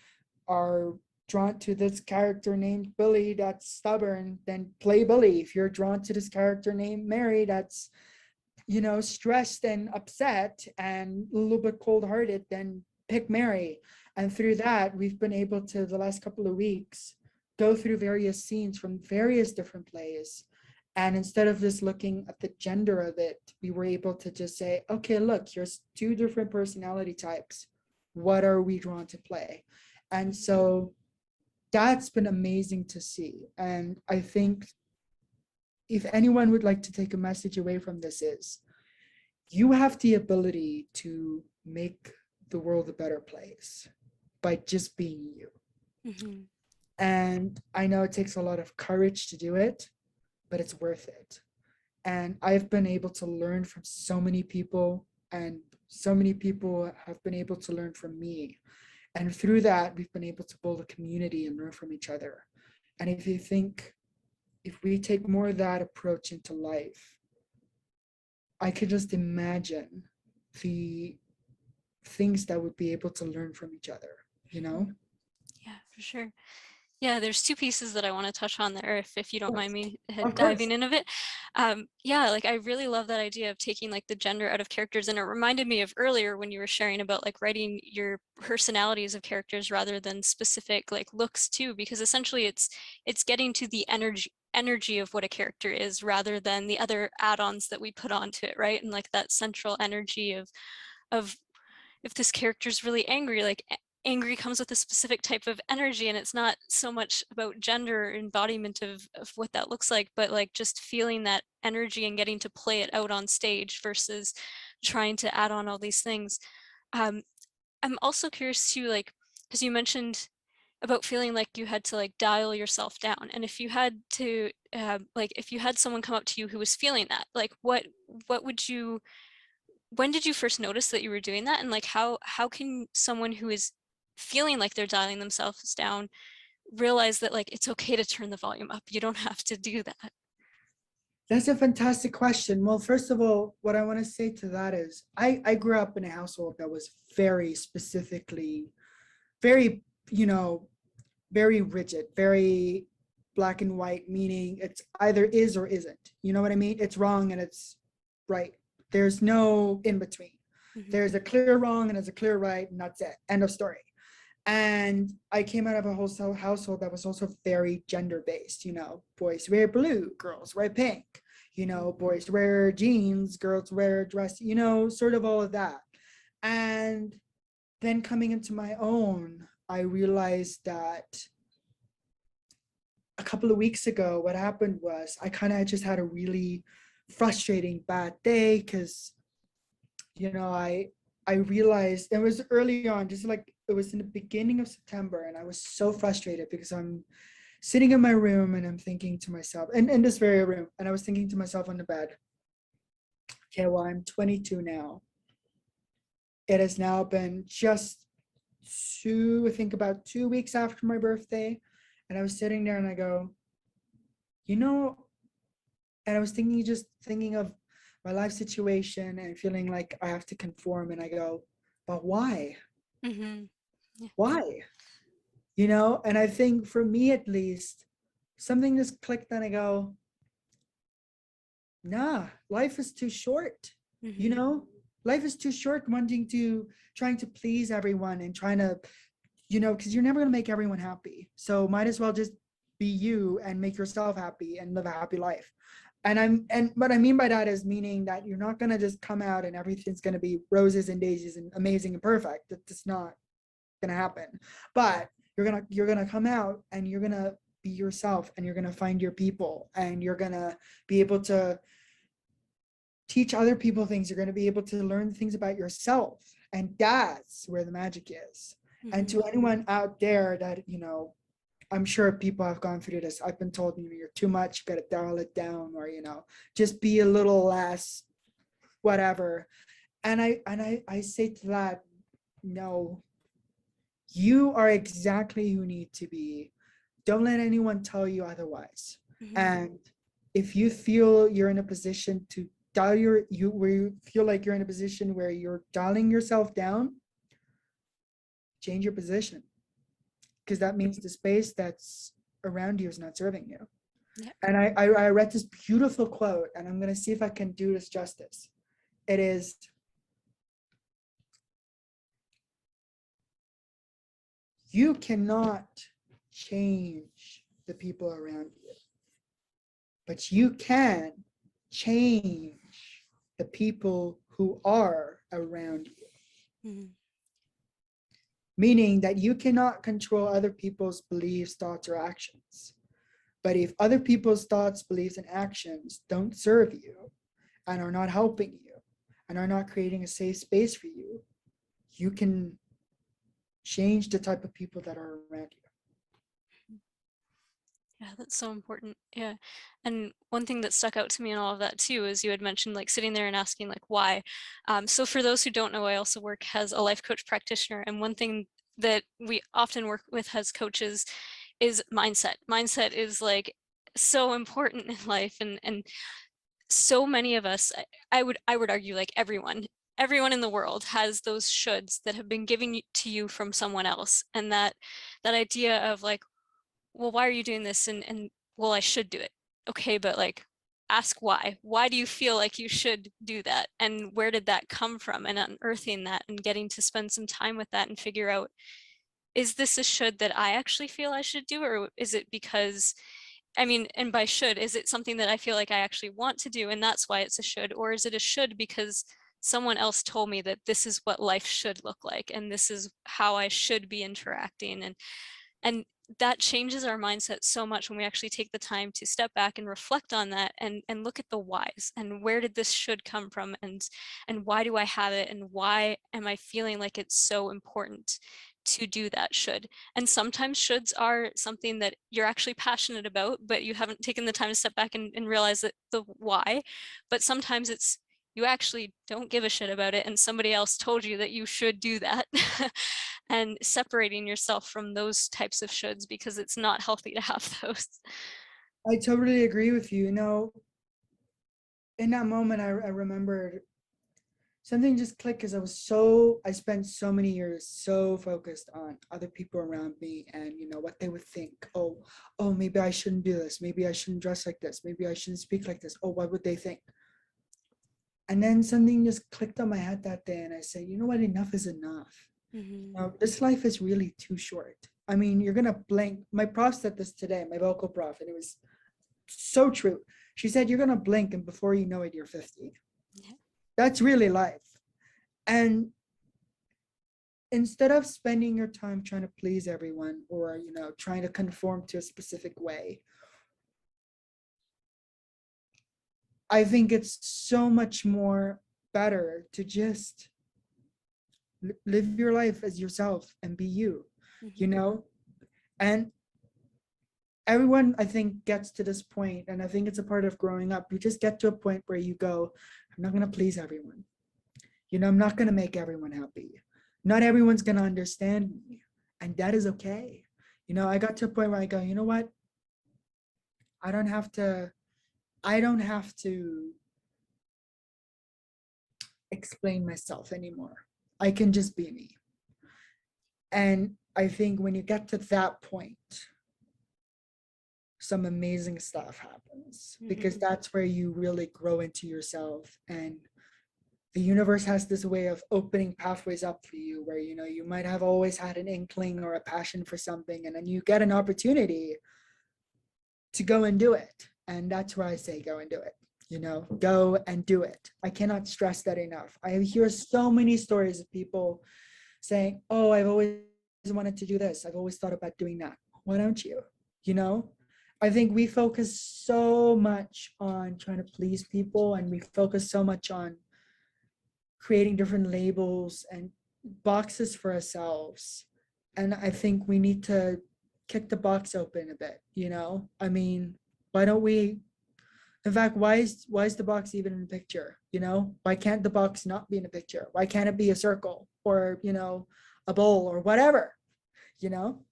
are drawn to this character named Billy that's stubborn, then play Billy. If you're drawn to this character named Mary that's, you know, stressed and upset and a little bit cold-hearted, then pick Mary. And through that, we've been able to, the last couple of weeks, go through various scenes from various different plays. And instead of just looking at the gender of it, we were able to just say, okay, look, here's two different personality types. What are we drawn to play? And so that's been amazing to see. And I think if anyone would like to take a message away from this is, you have the ability to make the world a better place by just being you. Mhm. And I know it takes a lot of courage to do it, but it's worth it. And I've been able to learn from so many people, and so many people have been able to learn from me. And through that, we've been able to build a community and learn from each other. And if you think, if we take more of that approach into life, I could just imagine the things that would be able to learn from each other, you know? Mhm. Yeah, for sure. Yeah, there's two pieces that I want to touch on there, if you don't mind me Of course. diving in a bit. Yeah, like I really love that idea of taking like the gender out of characters, and it reminded me of earlier when you were sharing about like writing your personalities of characters rather than specific like looks too, because essentially it's getting to the energy of what a character is rather than the other add-ons that we put onto it, right? And like that central energy of if this character is really angry, like angry comes with a specific type of energy, and it's not so much about gender or embodiment of what that looks like, but like just feeling that energy and getting to play it out on stage versus trying to add on all these things. Um, I'm also curious too, like, because you mentioned about feeling like you had to like dial yourself down, and if you had to like if you had someone come up to you who was feeling that, like what would you, when did you first notice that you were doing that? And like how can someone who is feeling like they're dialing themselves down realize that like it's okay to turn the volume up? You don't have to do that. That's a fantastic question. Well, first of all, what I want to say to that is I grew up in a household that was very specifically, very, you know, very rigid, very black and white, meaning it's either is or isn't. You know what I mean? It's wrong and it's right. There's no in between. Mhm. There's a clear wrong and there's a clear right, and that's it. End of story. And I came out of a wholesale household that was also very gender based. You know, boys wear blue, girls wear pink. You know, boys wear jeans, girls wear dress, you know, sort of all of that. And then coming into my own, I realized that a couple of weeks ago, what happened was I kind of just had a really frustrating bad day because, you know, I realized it was early on, just like it was in the beginning of September, and I was so frustrated because I'm sitting in my room and I'm thinking to myself, and in this very room, and I was thinking to myself on the bed, okay, well, I'm 22 now. It has now been just I think about 2 weeks after my birthday. And I was sitting there and I go, you know, and I was thinking, just thinking of my life situation and feeling like I have to conform, and I go, but why? Mm-hmm. Yeah. Why? You know, and I think for me at least, something just clicked and I go, nah, life is too short. You Mm-hmm. know, life is too short trying to please everyone and trying to, because you're never going to make everyone happy. So might as well just be you and make yourself happy and live a happy life. And what I mean by that is meaning that you're not going to just come out and everything's going to be roses and daisies and amazing and perfect. That's not going to happen. But you're going to come out and you're going to be yourself, and you're going to find your people, and you're going to be able to teach other people things. You're going to be able to learn things about yourself. And that's where the magic is. And Mm-hmm. to anyone out there that, I'm sure people have gone through this. I've been told, you're too much, you got to dial it down, or, just be a little less, whatever. And I say to that, no, you are exactly who you need to be. Don't let anyone tell you otherwise. Mm-hmm. And if you feel you're in a position to dial where you feel like you're in a position where you're dialing yourself down, change your position, because that means the space that's around you is not serving you. Yeah. And I read this beautiful quote, and I'm going to see if I can do this justice. It is, you cannot change the people around you, but you can change the people who are around you. Mm-hmm. Meaning that you cannot control other people's beliefs, thoughts, or actions. But if other people's thoughts, beliefs, and actions don't serve you and are not helping you and are not creating a safe space for you, you can change the type of people that are around you. Yeah, that's so important. Yeah. And one thing that stuck out to me in all of that too is you had mentioned like sitting there and asking like why. So for those who don't know, I also work as a life coach practitioner. And one thing that we often work with as coaches is mindset. Mindset is like so important in life. And so many of us, I would argue like everyone in the world has those shoulds that have been given to you from someone else. And that idea of like, well, why are you doing this? And well, I should do it. Okay, but like ask why. Why do you feel like you should do that? And where did that come from? And unearthing that and getting to spend some time with that and figure out, is this a should that I actually feel I should do? Or is it because, I mean, and by should, is it something that I feel like I actually want to do and that's why it's a should? Or is it a should because someone else told me that this is what life should look like and this is how I should be interacting? And that changes our mindset so much when we actually take the time to step back and reflect on that and look at the whys and where did this should come from and why do I have it and why am I feeling like it's so important to do that should. And sometimes shoulds are something that you're actually passionate about, but you haven't taken the time to step back and realize that the why. But sometimes it's you actually don't give a shit about it and somebody else told you that you should do that. And separating yourself from those types of shoulds because it's not healthy to have those. I totally agree with you. In that moment, I remembered something just clicked because I spent so many years so focused on other people around me and what they would think. Oh, maybe I shouldn't do this. Maybe I shouldn't dress like this. Maybe I shouldn't speak like this. Oh, what would they think? And then something just clicked on my head that day, and I said, you know what? Enough is enough. Mm-hmm. This life is really too short. I mean, you're gonna blink. My prof said this today, my vocal prof, and it was so true. She said, you're gonna blink, and before you know it, you're 50. Yeah. That's really life. And instead of spending your time trying to please everyone or trying to conform to a specific way, I think it's so much more better to just live your life as yourself and be you you Mm-hmm. know and everyone, I think, gets to this point, and I think it's a part of growing up. You just get to a point where you go, I'm not going to please everyone. I'm not going to make everyone happy. Not everyone's going to understand me, and that is okay. I got to a point where I go, you know what? I don't have to explain myself anymore. I can just be me. And I think when you get to that point, some amazing stuff happens, because Mhm. that's where you really grow into yourself. And the universe has this way of opening pathways up for you where, you know, you might have always had an inkling or a passion for something, and then you get an opportunity to go and do it. And that's where I say go and do it. You know, go and do it. I cannot stress that enough. I hear so many stories of people saying, oh, I've always wanted to do this, I've always thought about doing that. Why don't you? You know, I think we focus so much on trying to please people, and we focus so much on creating different labels and boxes for ourselves. And I think we need to kick the box open a bit, you know? I mean, why don't we, in fact, why is the box even in the picture? You know, why can't the box not be in the picture? Why can't it be a circle, or, you know, a bowl or whatever, you know?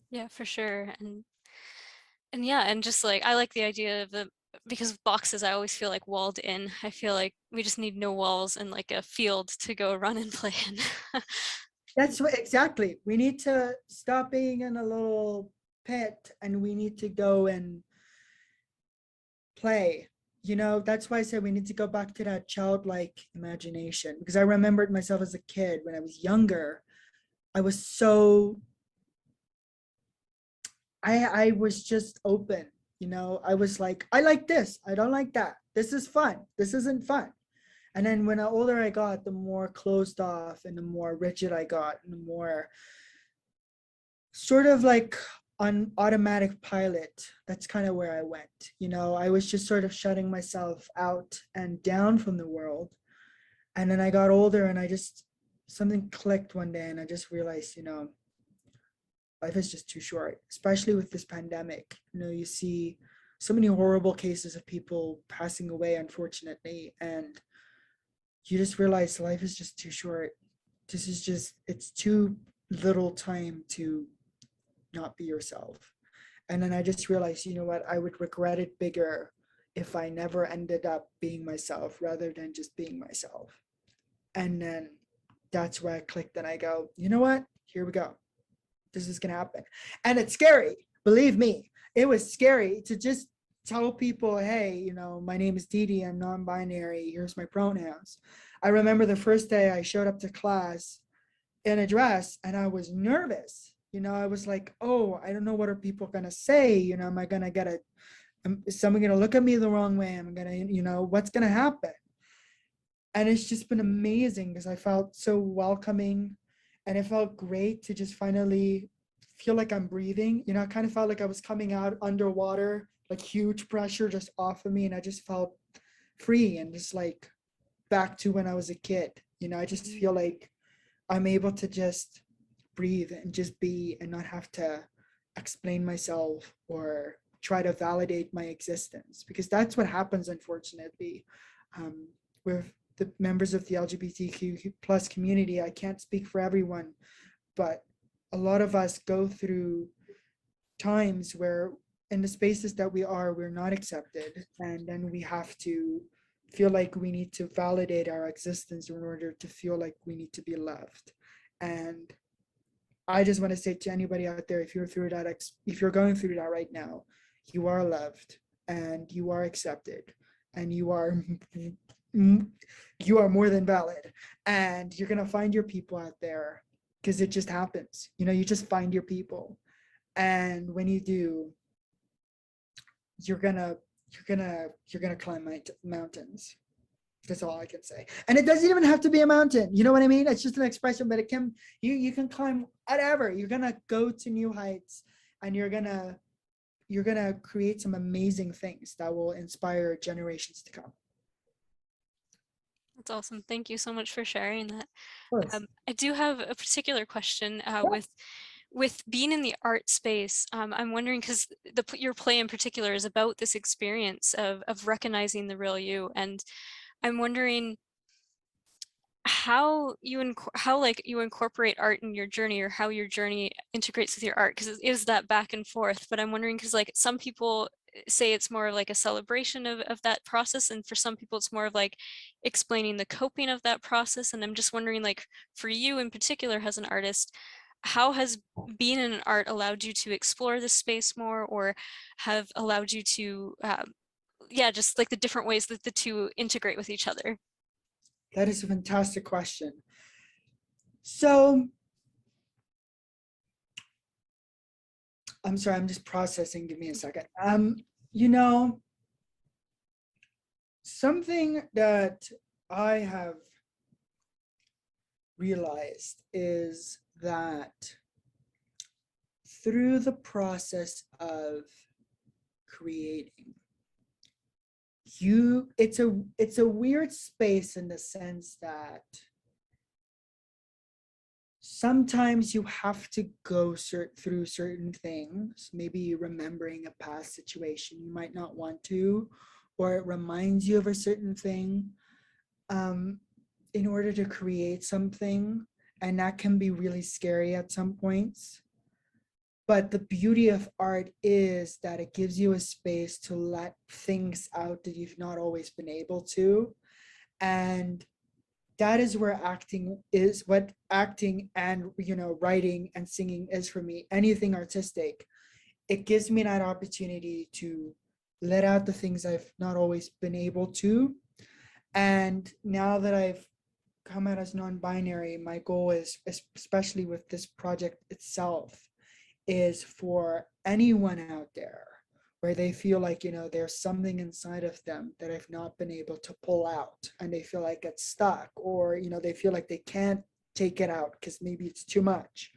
Yeah, for sure. And yeah, and just like I like the idea of the because of boxes, I always feel like walled in. I feel like we just need no walls and like a field to go run and play in. That's what exactly. We need to stop being in a little pit, and we need to go and play. You know, that's why I said we need to go back to that childlike imagination, because I remembered myself as a kid when I was younger. I was so I was just open, you know. I was like, I like this, I don't like that. This is fun. This isn't fun. And then when the older I got, the more closed off and the more rigid I got, and the more sort of like on automatic pilot. That's kind of where I went. You know, I was just sort of shutting myself out and down from the world. And then I got older, and I just, something clicked one day, and I just realized, you know, life is just too short, especially with this pandemic. You know, you see so many horrible cases of people passing away, unfortunately. And you just realize life is just too short. This is just, it's too little time to not be yourself. And then I just realized, you know what, I would regret it bigger if I never ended up being myself rather than just being myself. And then that's where I clicked, and I go, you know what, here we go. This is gonna happen. And it's scary. Believe me, it was scary to just tell people, hey, you know, my name is Dee Dee, I'm non-binary, here's my pronouns. I remember the first day I showed up to class in a dress, and I was nervous. You know, I was like, oh, I don't know what are people gonna say. You know, am I gonna get a, is someone gonna look at me the wrong way? Am I gonna, you know, what's gonna happen? And it's just been amazing because I felt so welcoming, and it felt great to just finally feel like I'm breathing. You know, I kind of felt like I was coming out underwater, like huge pressure just off of me, and I just felt free and just like back to when I was a kid. You know, I just Mhm. feel like I'm able to just breathe and just be, and not have to explain myself or try to validate my existence, because that's what happens, unfortunately, um, with the members of the LGBTQ plus community. I can't speak for everyone, but a lot of us go through times where in the spaces that we are, we're not accepted, and then we have to feel like we need to validate our existence in order to feel like we need to be loved. And I just want to say to anybody out there, if you're through that, if you're going through that right now, you are loved, and you are accepted, and you are more than valid, and you're gonna find your people out there, because it just happens. You know, you just find your people, and when you do, you're gonna you're gonna climb mountains. That's all I can say. And it doesn't even have to be a mountain. You know what I mean? It's just an expression, but it can, you can climb whatever. You're gonna go to new heights, and you're gonna create some amazing things that will inspire generations to come. That's awesome. Thank you so much for sharing that. Of course. I do have a particular question Yeah. with being in the art space. I'm wondering because your play in particular is about this experience of recognizing the real you, and I'm wondering how how like you incorporate art in your journey, or how your journey integrates with your art, because it is that back and forth. But I'm wondering because like some people say it's more of like a celebration of that process, and for some people it's more of like explaining the coping of that process. And I'm just wondering, like, for you in particular as an artist, how has being in an art allowed you to explore this space more, or have allowed you to yeah, just like the different ways that the two integrate with each other? That is a fantastic question. So I'm sorry, I'm just processing. Give me a second. You know, something that I have realized is that through the process of creating, it's a weird space in the sense that sometimes you have to go through certain things, maybe remembering a past situation you might not want to, or it reminds you of a certain thing, um, in order to create something. And that can be really scary at some points. But the beauty of art is that it gives you a space to let things out that you've not always been able to. And that is where acting and, you know, writing and singing is for me. Anything artistic, it gives me that opportunity to let out the things I've not always been able to. And now that I've come out as non-binary, my goal is, especially with this project itself, is for anyone out there where they feel like, you know, there's something inside of them that I've not been able to pull out, and they feel like it's stuck, or, you know, they feel like they can't take it out because maybe it's too much.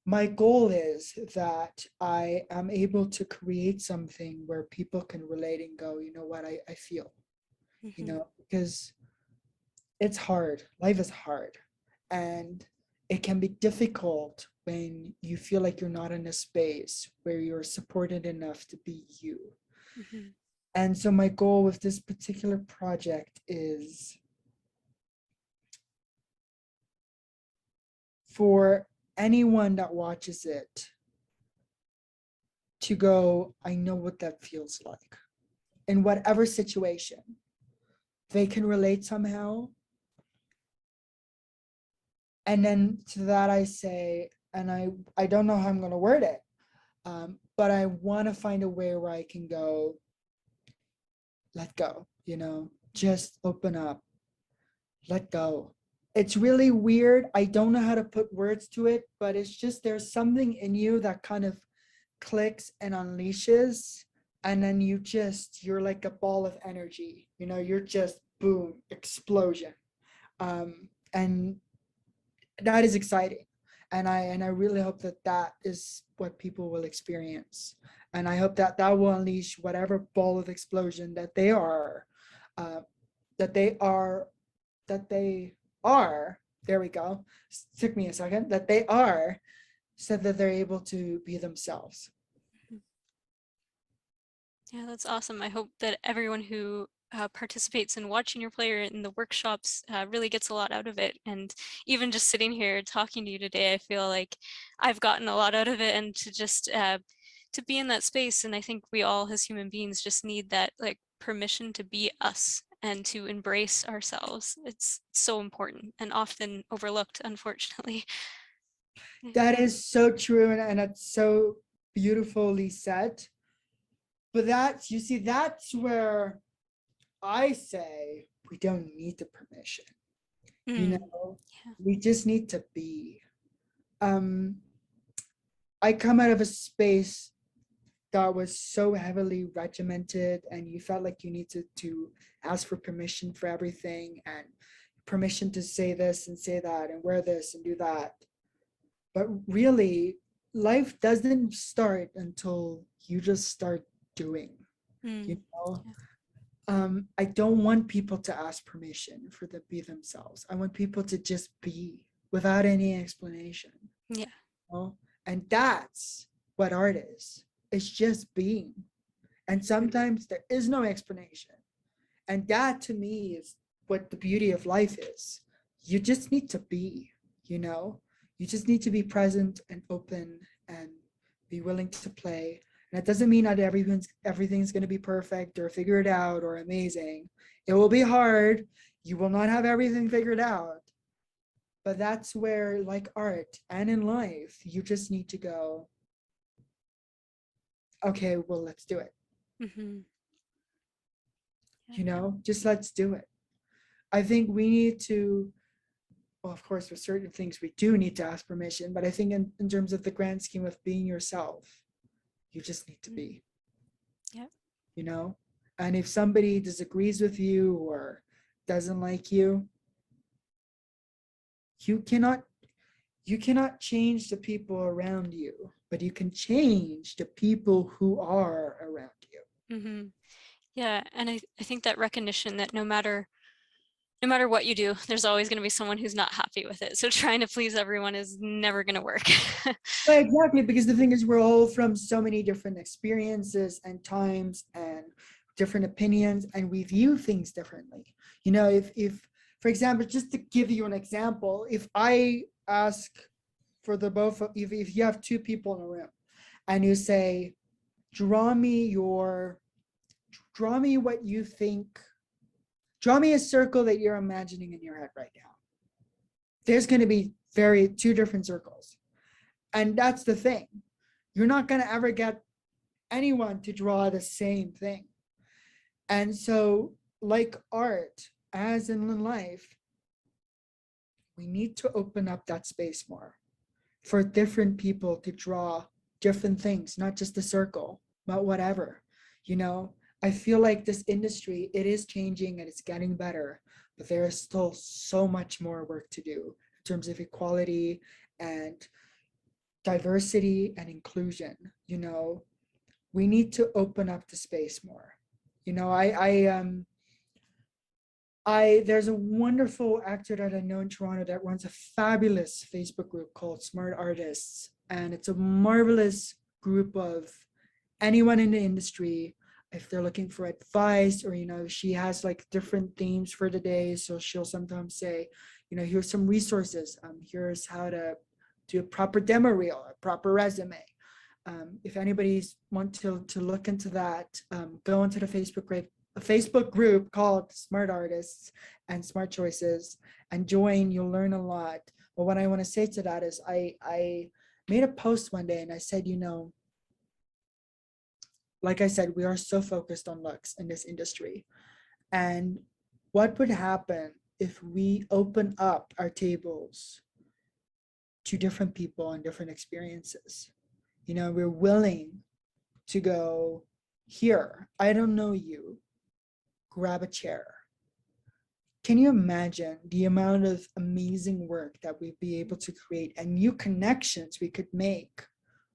My goal is that I am able to create something where people can relate and go, you know what, I feel, you Mm-hmm. know, because it's hard. Life is hard. And it can be difficult when you feel like you're not in a space where you're supported enough to be you. Mm-hmm. And so my goal with this particular project is for anyone that watches it to go, I know what that feels like. In whatever situation, they can relate somehow. And then to that I say, and I don't know how I'm going to word it, but I want to find a way where I can go, let go, you know, just open up, let go. It's really weird. I don't know how to put words to it, but it's just there's something in you that kind of clicks and unleashes. And then you're like a ball of energy, you know, you're just boom, explosion. And that is exciting. And I really hope that that is what people will experience. And I hope that that will unleash whatever ball of explosion that they are, uh, that they are, that they are. There we go. Took me a second. That they are, so that they're able to be themselves. Yeah, that's awesome. I hope that everyone who participates in watching your player in the workshops really gets a lot out of it. And even just sitting here talking to you today, I feel like I've gotten a lot out of it, and to be in that space. And I think we all as human beings just need that, like, permission to be us and to embrace ourselves. It's so important and often overlooked, unfortunately. That is so true, and it's so beautifully said. But that's, you see, that's where I say we don't need the permission. You Mm, know, yeah. we just need to be. Um, I come out of a space that was so heavily regimented, and you felt like you needed to ask for permission for everything, and permission to say this and say that and wear this and do that. But really, life doesn't start until you just start doing, you Mm, know? yeah. I don't want people to ask permission for them to be themselves. I want people to just be without any explanation. Yeah. You know? And that's what art is. It's just being. And sometimes there is no explanation. And that to me is what the beauty of life is. You just need to be, you know? You just need to be present and open and be willing to play And it doesn't mean that everything's going to be perfect or figured out or amazing. It will be hard. You will not have everything figured out. But that's where, like art and in life, you just need to go, okay, well, let's do it. Mm-hmm. Yeah. Just let's do it. I think we need to, well, of course, with certain things, we do need to ask permission. But I think in terms of the grand scheme of being yourself, you just need to Mm. be, Yeah. you know? And if somebody disagrees with you or doesn't like you, you cannot you cannot change the people around you, but you can change the people who are around you. Mm-hmm. Yeah. And I think that recognition that no matter what you do, there's always going to be someone who's not happy with it. So trying to please everyone is never going to work. But exactly, because the thing is, we're all from so many different experiences and times and different opinions, and we view things differently. If for example, just to give you an example, if I ask for the both of, if you have two people in a room and you say, draw me your draw me what you think, draw me a circle that you're imagining in your head right now, there's going to be two different circles. And that's the thing, you're not going to ever get anyone to draw the same thing. And so, like art, as in life, we need to open up that space more for different people to draw different things, not just a circle, but whatever. You know, I feel like this industry, it is changing and it's getting better, but there is still so much more work to do in terms of equality and diversity and inclusion. We need to open up the space more. I there's a wonderful actor that I know in Toronto that runs a fabulous Facebook group called Smart Artists, and it's a marvelous group of anyone in the industry. If they're looking for advice, or she has like different themes for the day, so she'll sometimes say, here's some resources. Here's how to do a proper demo reel, a proper resume. If anybody's want to look into that, go into the Facebook group called Smart Artists and Smart Choices and join. You'll learn a lot. But what I want to say to that is, I made a post one day and I said, like I said, we are so focused on looks in this industry. And what would happen if we open up our tables to different people and different experiences? We're willing to go, here, I don't know you, grab a chair. Can you imagine the amount of amazing work that we'd be able to create and new connections we could make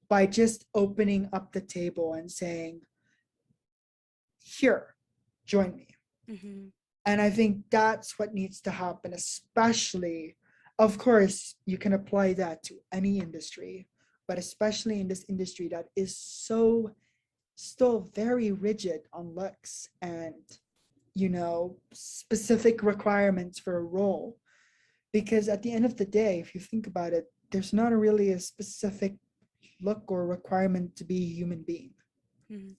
by just opening up the table and saying, here, join me. Mm-hmm. And I think that's what needs to happen, especially, of course, you can apply that to any industry, but especially in this industry that is so still very rigid on looks and specific requirements for a role. Because at the end of the day, if you think about it, there's not really a specific look or requirement to be a human being. Mm-hmm.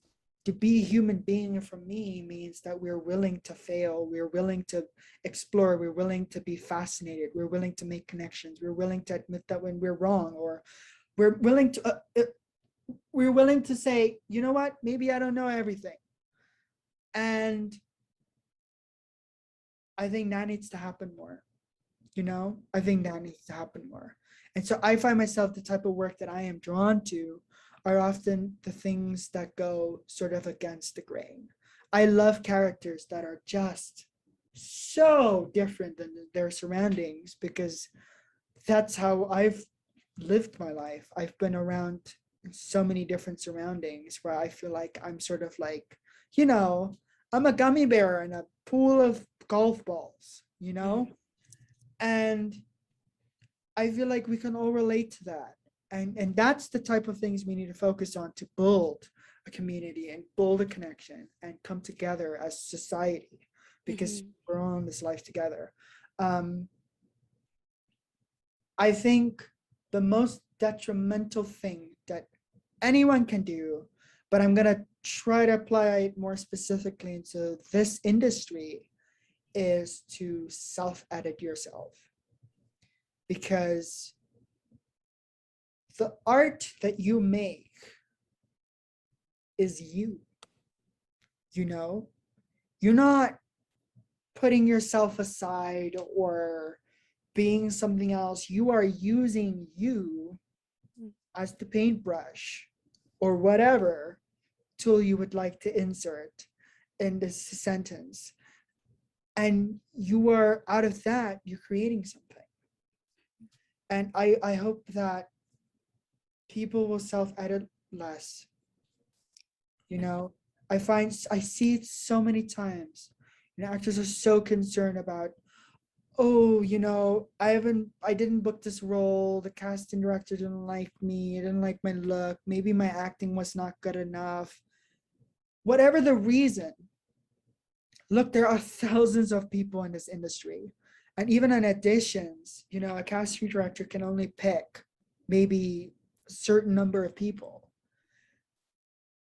To be a human being for me means that we're willing to fail, we're willing to explore, we're willing to be fascinated, we're willing to make connections, we're willing to admit that when we're wrong, or we're willing to say, you know what, maybe I don't know everything. And I think that needs to happen more. I think that needs to happen more. And so I find myself, the type of work that I am drawn to are often the things that go sort of against the grain. I love characters that are just so different than their surroundings, because that's how I've lived my life. I've been around so many different surroundings where I feel like I'm sort of like, I'm a gummy bear in a pool of golf balls. And I feel like we can all relate to that. And that's the type of things we need to focus on to build a community and build a connection and come together as society, because Mm-hmm. we're all in this life together. Um, I think the most detrimental thing that anyone can do, but I'm going to try to apply it more specifically into this industry, is to self-edit yourself. Because the art that you make is you, you know? You're not putting yourself aside or being something else. You are using you as the paintbrush or whatever tool you would like to insert in this sentence. And you are, out of that, you're creating something. And I hope that people will self-edit less. You know, I see it so many times. You know, actors are so concerned about, oh, you know, I didn't book this role. The casting director didn't like me. Didn't like my look. Maybe my acting was not good enough. Whatever the reason, look, there are thousands of people in this industry. And even on auditions, you know, a casting director can only pick maybe a certain number of people.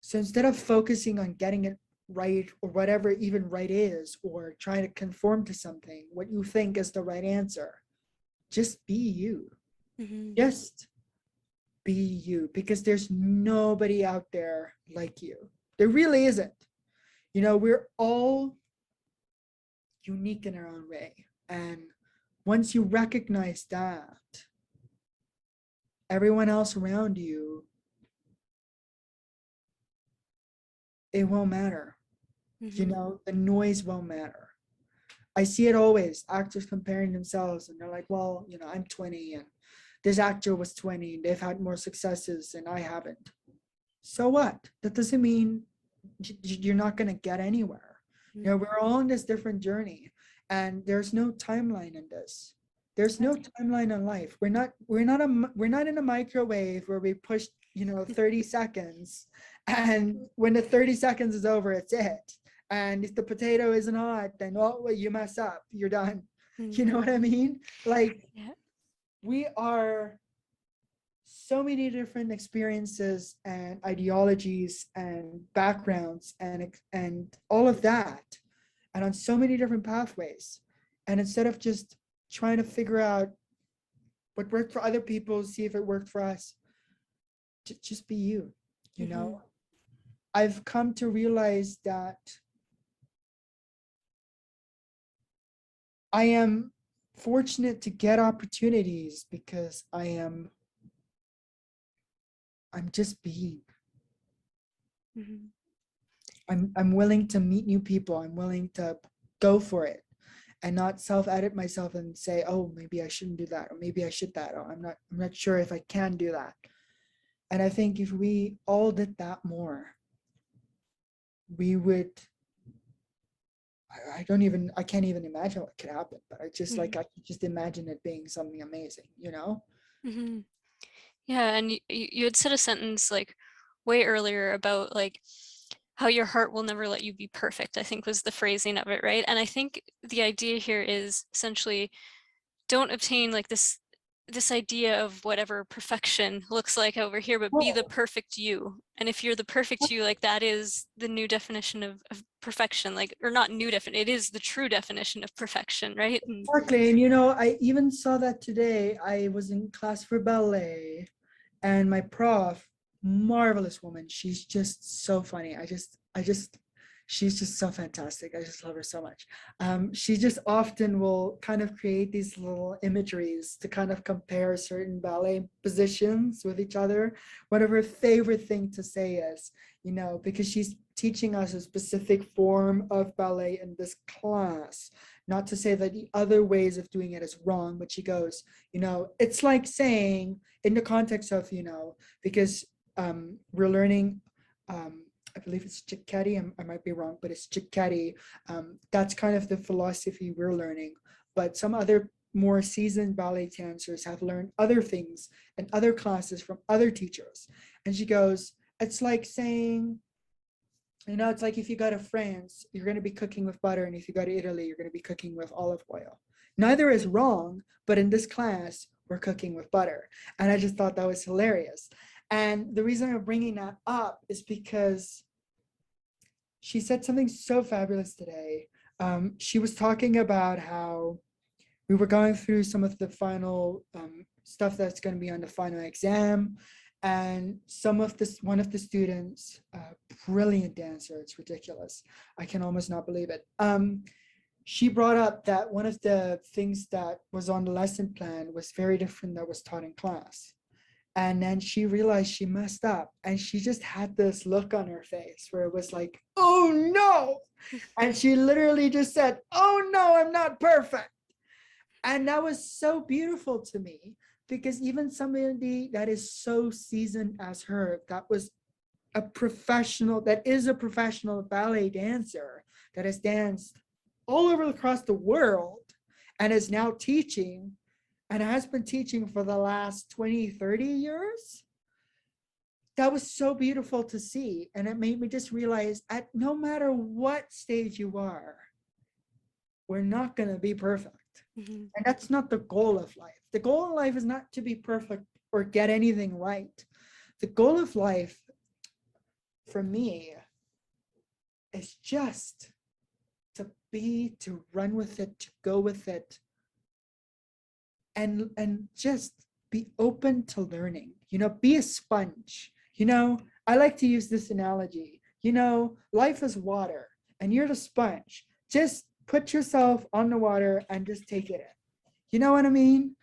So instead of focusing on getting it right, or whatever even right is, or trying to conform to something, what you think is the right answer, just be you. Mm-hmm. Just be you, because there's nobody out there like you. There really isn't. You know, we're all unique in our own way. And once you recognize that, everyone else around you, it won't matter. You Mm-hmm. know, the noise won't matter. I see it always, actors comparing themselves, and they're like, well, you know, I'm 20 and this actor was 20 and they've had more successes and I haven't. So what? That doesn't mean you're not going to get anywhere. You know, we're all on this different journey, and there's no timeline in this. There's no timeline in life. We're not in a microwave where we push, you know, 30 seconds, and when the 30 seconds is over, it's it. And if the potato isn't hot, then oh, well, you mess up, you're done. You know what I mean? Like, Yeah. we are so many different experiences and ideologies and backgrounds and all of that, and on so many different pathways. And instead of just trying to figure out what worked for other people, see if it worked for us, just be you. You Mm-hmm. know, I've come to realize that I am fortunate to get opportunities because I'm just being. Mm-hmm. I'm willing to meet new people. I'm willing to go for it and not self-edit myself and say, oh, maybe I shouldn't do that, or maybe I should that, or I'm not sure if I can do that. And I think if we all did that more, we would, I can't even imagine what could happen, but I could just imagine it being something amazing, you know? Mm-hmm. Yeah, and you had said a sentence like way earlier about like how your heart will never let you be perfect, I think was the phrasing of it, right? And I think the idea here is essentially don't obtain like this idea of whatever perfection looks like over here, but be the Well, perfect you. And if you're the perfect you, like that is the new definition of perfection, like, or not new definition, it is the true definition of perfection, right? And exactly. And you know, I even saw that today. I was in class for ballet, and my prof, marvelous woman, she's just so funny. She's just so fantastic. I just love her so much. She just often will kind of create these little imageries to kind of compare certain ballet positions with each other. One of her favorite thing to say is, you know, because she's teaching us a specific form of ballet in this class, not to say that the other ways of doing it is wrong, but she goes, you know, it's like saying, in the context of, you know, because we're learning, I believe it's Cicchetti, I might be wrong, but it's Cicchetti. That's kind of the philosophy we're learning. But some other more seasoned ballet dancers have learned other things and other classes from other teachers. And she goes, it's like saying, you know, it's like if you go to France, you're going to be cooking with butter. And if you go to Italy, you're going to be cooking with olive oil. Neither is wrong, but in this class, we're cooking with butter. And I just thought that was hilarious. And the reason I'm bringing that up is because she said something so fabulous today. She was talking about how we were going through some of the final stuff that's going to be on the final exam, and one of the students, brilliant dancer, it's ridiculous, I can almost not believe it. She brought up that one of the things that was on the lesson plan was very different that was taught in class. And then she realized she messed up, and she just had this look on her face where it was like, oh no. And she literally just said, oh no, I'm not perfect. And that was so beautiful to me, because even somebody that is so seasoned as her, that is a professional ballet dancer, that has danced all over across the world and is now teaching, and has been teaching for the last 20, 30 years. That was so beautiful to see. And it made me just realize, at no matter what stage you are, we're not going to be perfect. Mhm. And that's not the goal of life. The goal of life is not to be perfect or get anything right. The goal of life for me is just to run with it, to go with it, and just be open to learning. Be a sponge. I like to use this analogy. Life is water, and you're the sponge. Just put yourself on the water and just take it in. You know what I mean?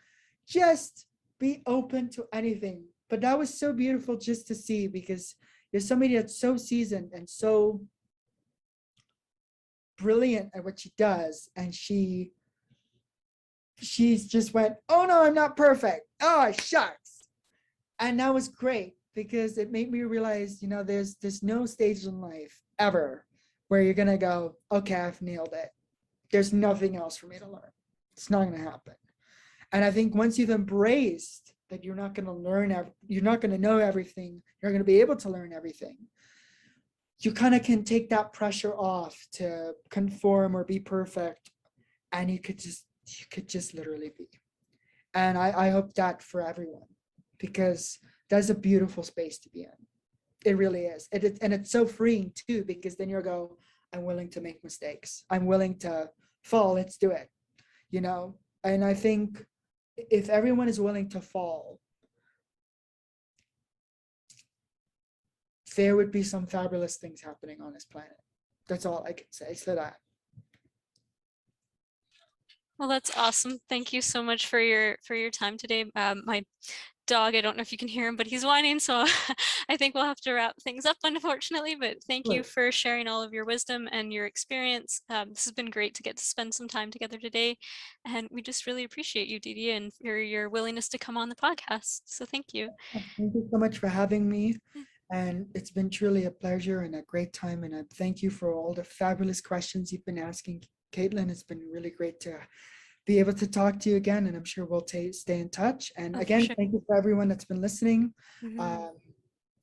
Just be open to anything. But that was so beautiful just to see, because there's somebody that's so seasoned and so brilliant at what she does, and she's just went, oh no, I'm not perfect. Oh shucks. And that was great, because it made me realize, there's no stage in life ever where you're gonna go, okay, I've nailed it. There's nothing else for me to learn. It's not gonna happen. And I think once you've embraced that you're not gonna you're not gonna know everything, you're gonna be able to learn everything, you kind of can take that pressure off to conform or be perfect, and you could just literally be. And I hope that for everyone, because that's a beautiful space to be in. It really is. And it's so freeing too, because then you go, I'm willing to make mistakes. I'm willing to fall. Let's do it. And I think if everyone is willing to fall, there would be some fabulous things happening on this planet. That's all I can say to that. Well, that's awesome. Thank you so much for your time today. My dog, I don't know if you can hear him, but he's whining, so I think we'll have to wrap things up, unfortunately. But thank you Sure. for sharing all of your wisdom and your experience. This has been great to get to spend some time together today, and we just really appreciate you, Dee Dee, and your willingness to come on the podcast. So thank you. Thank you so much for having me. Yeah. And it's been truly a pleasure and a great time. And I thank you for all the fabulous questions you've been asking, Caitlin. It's been really great to be able to talk to you again. And I'm sure we'll stay in touch. And Oh, for again, sure. thank you for everyone that's been listening. Mhm.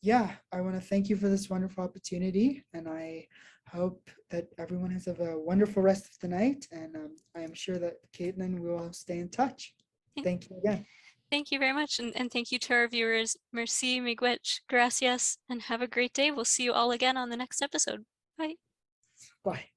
Yeah, I want to thank you for this wonderful opportunity. And I hope that everyone has a wonderful rest of the night. And I am sure that Caitlin will stay in touch. Yeah. Thank you again. Thank you very much. And thank you to our viewers. Merci, miigwech, gracias, and have a great day. We'll see you all again on the next episode. Bye. Bye.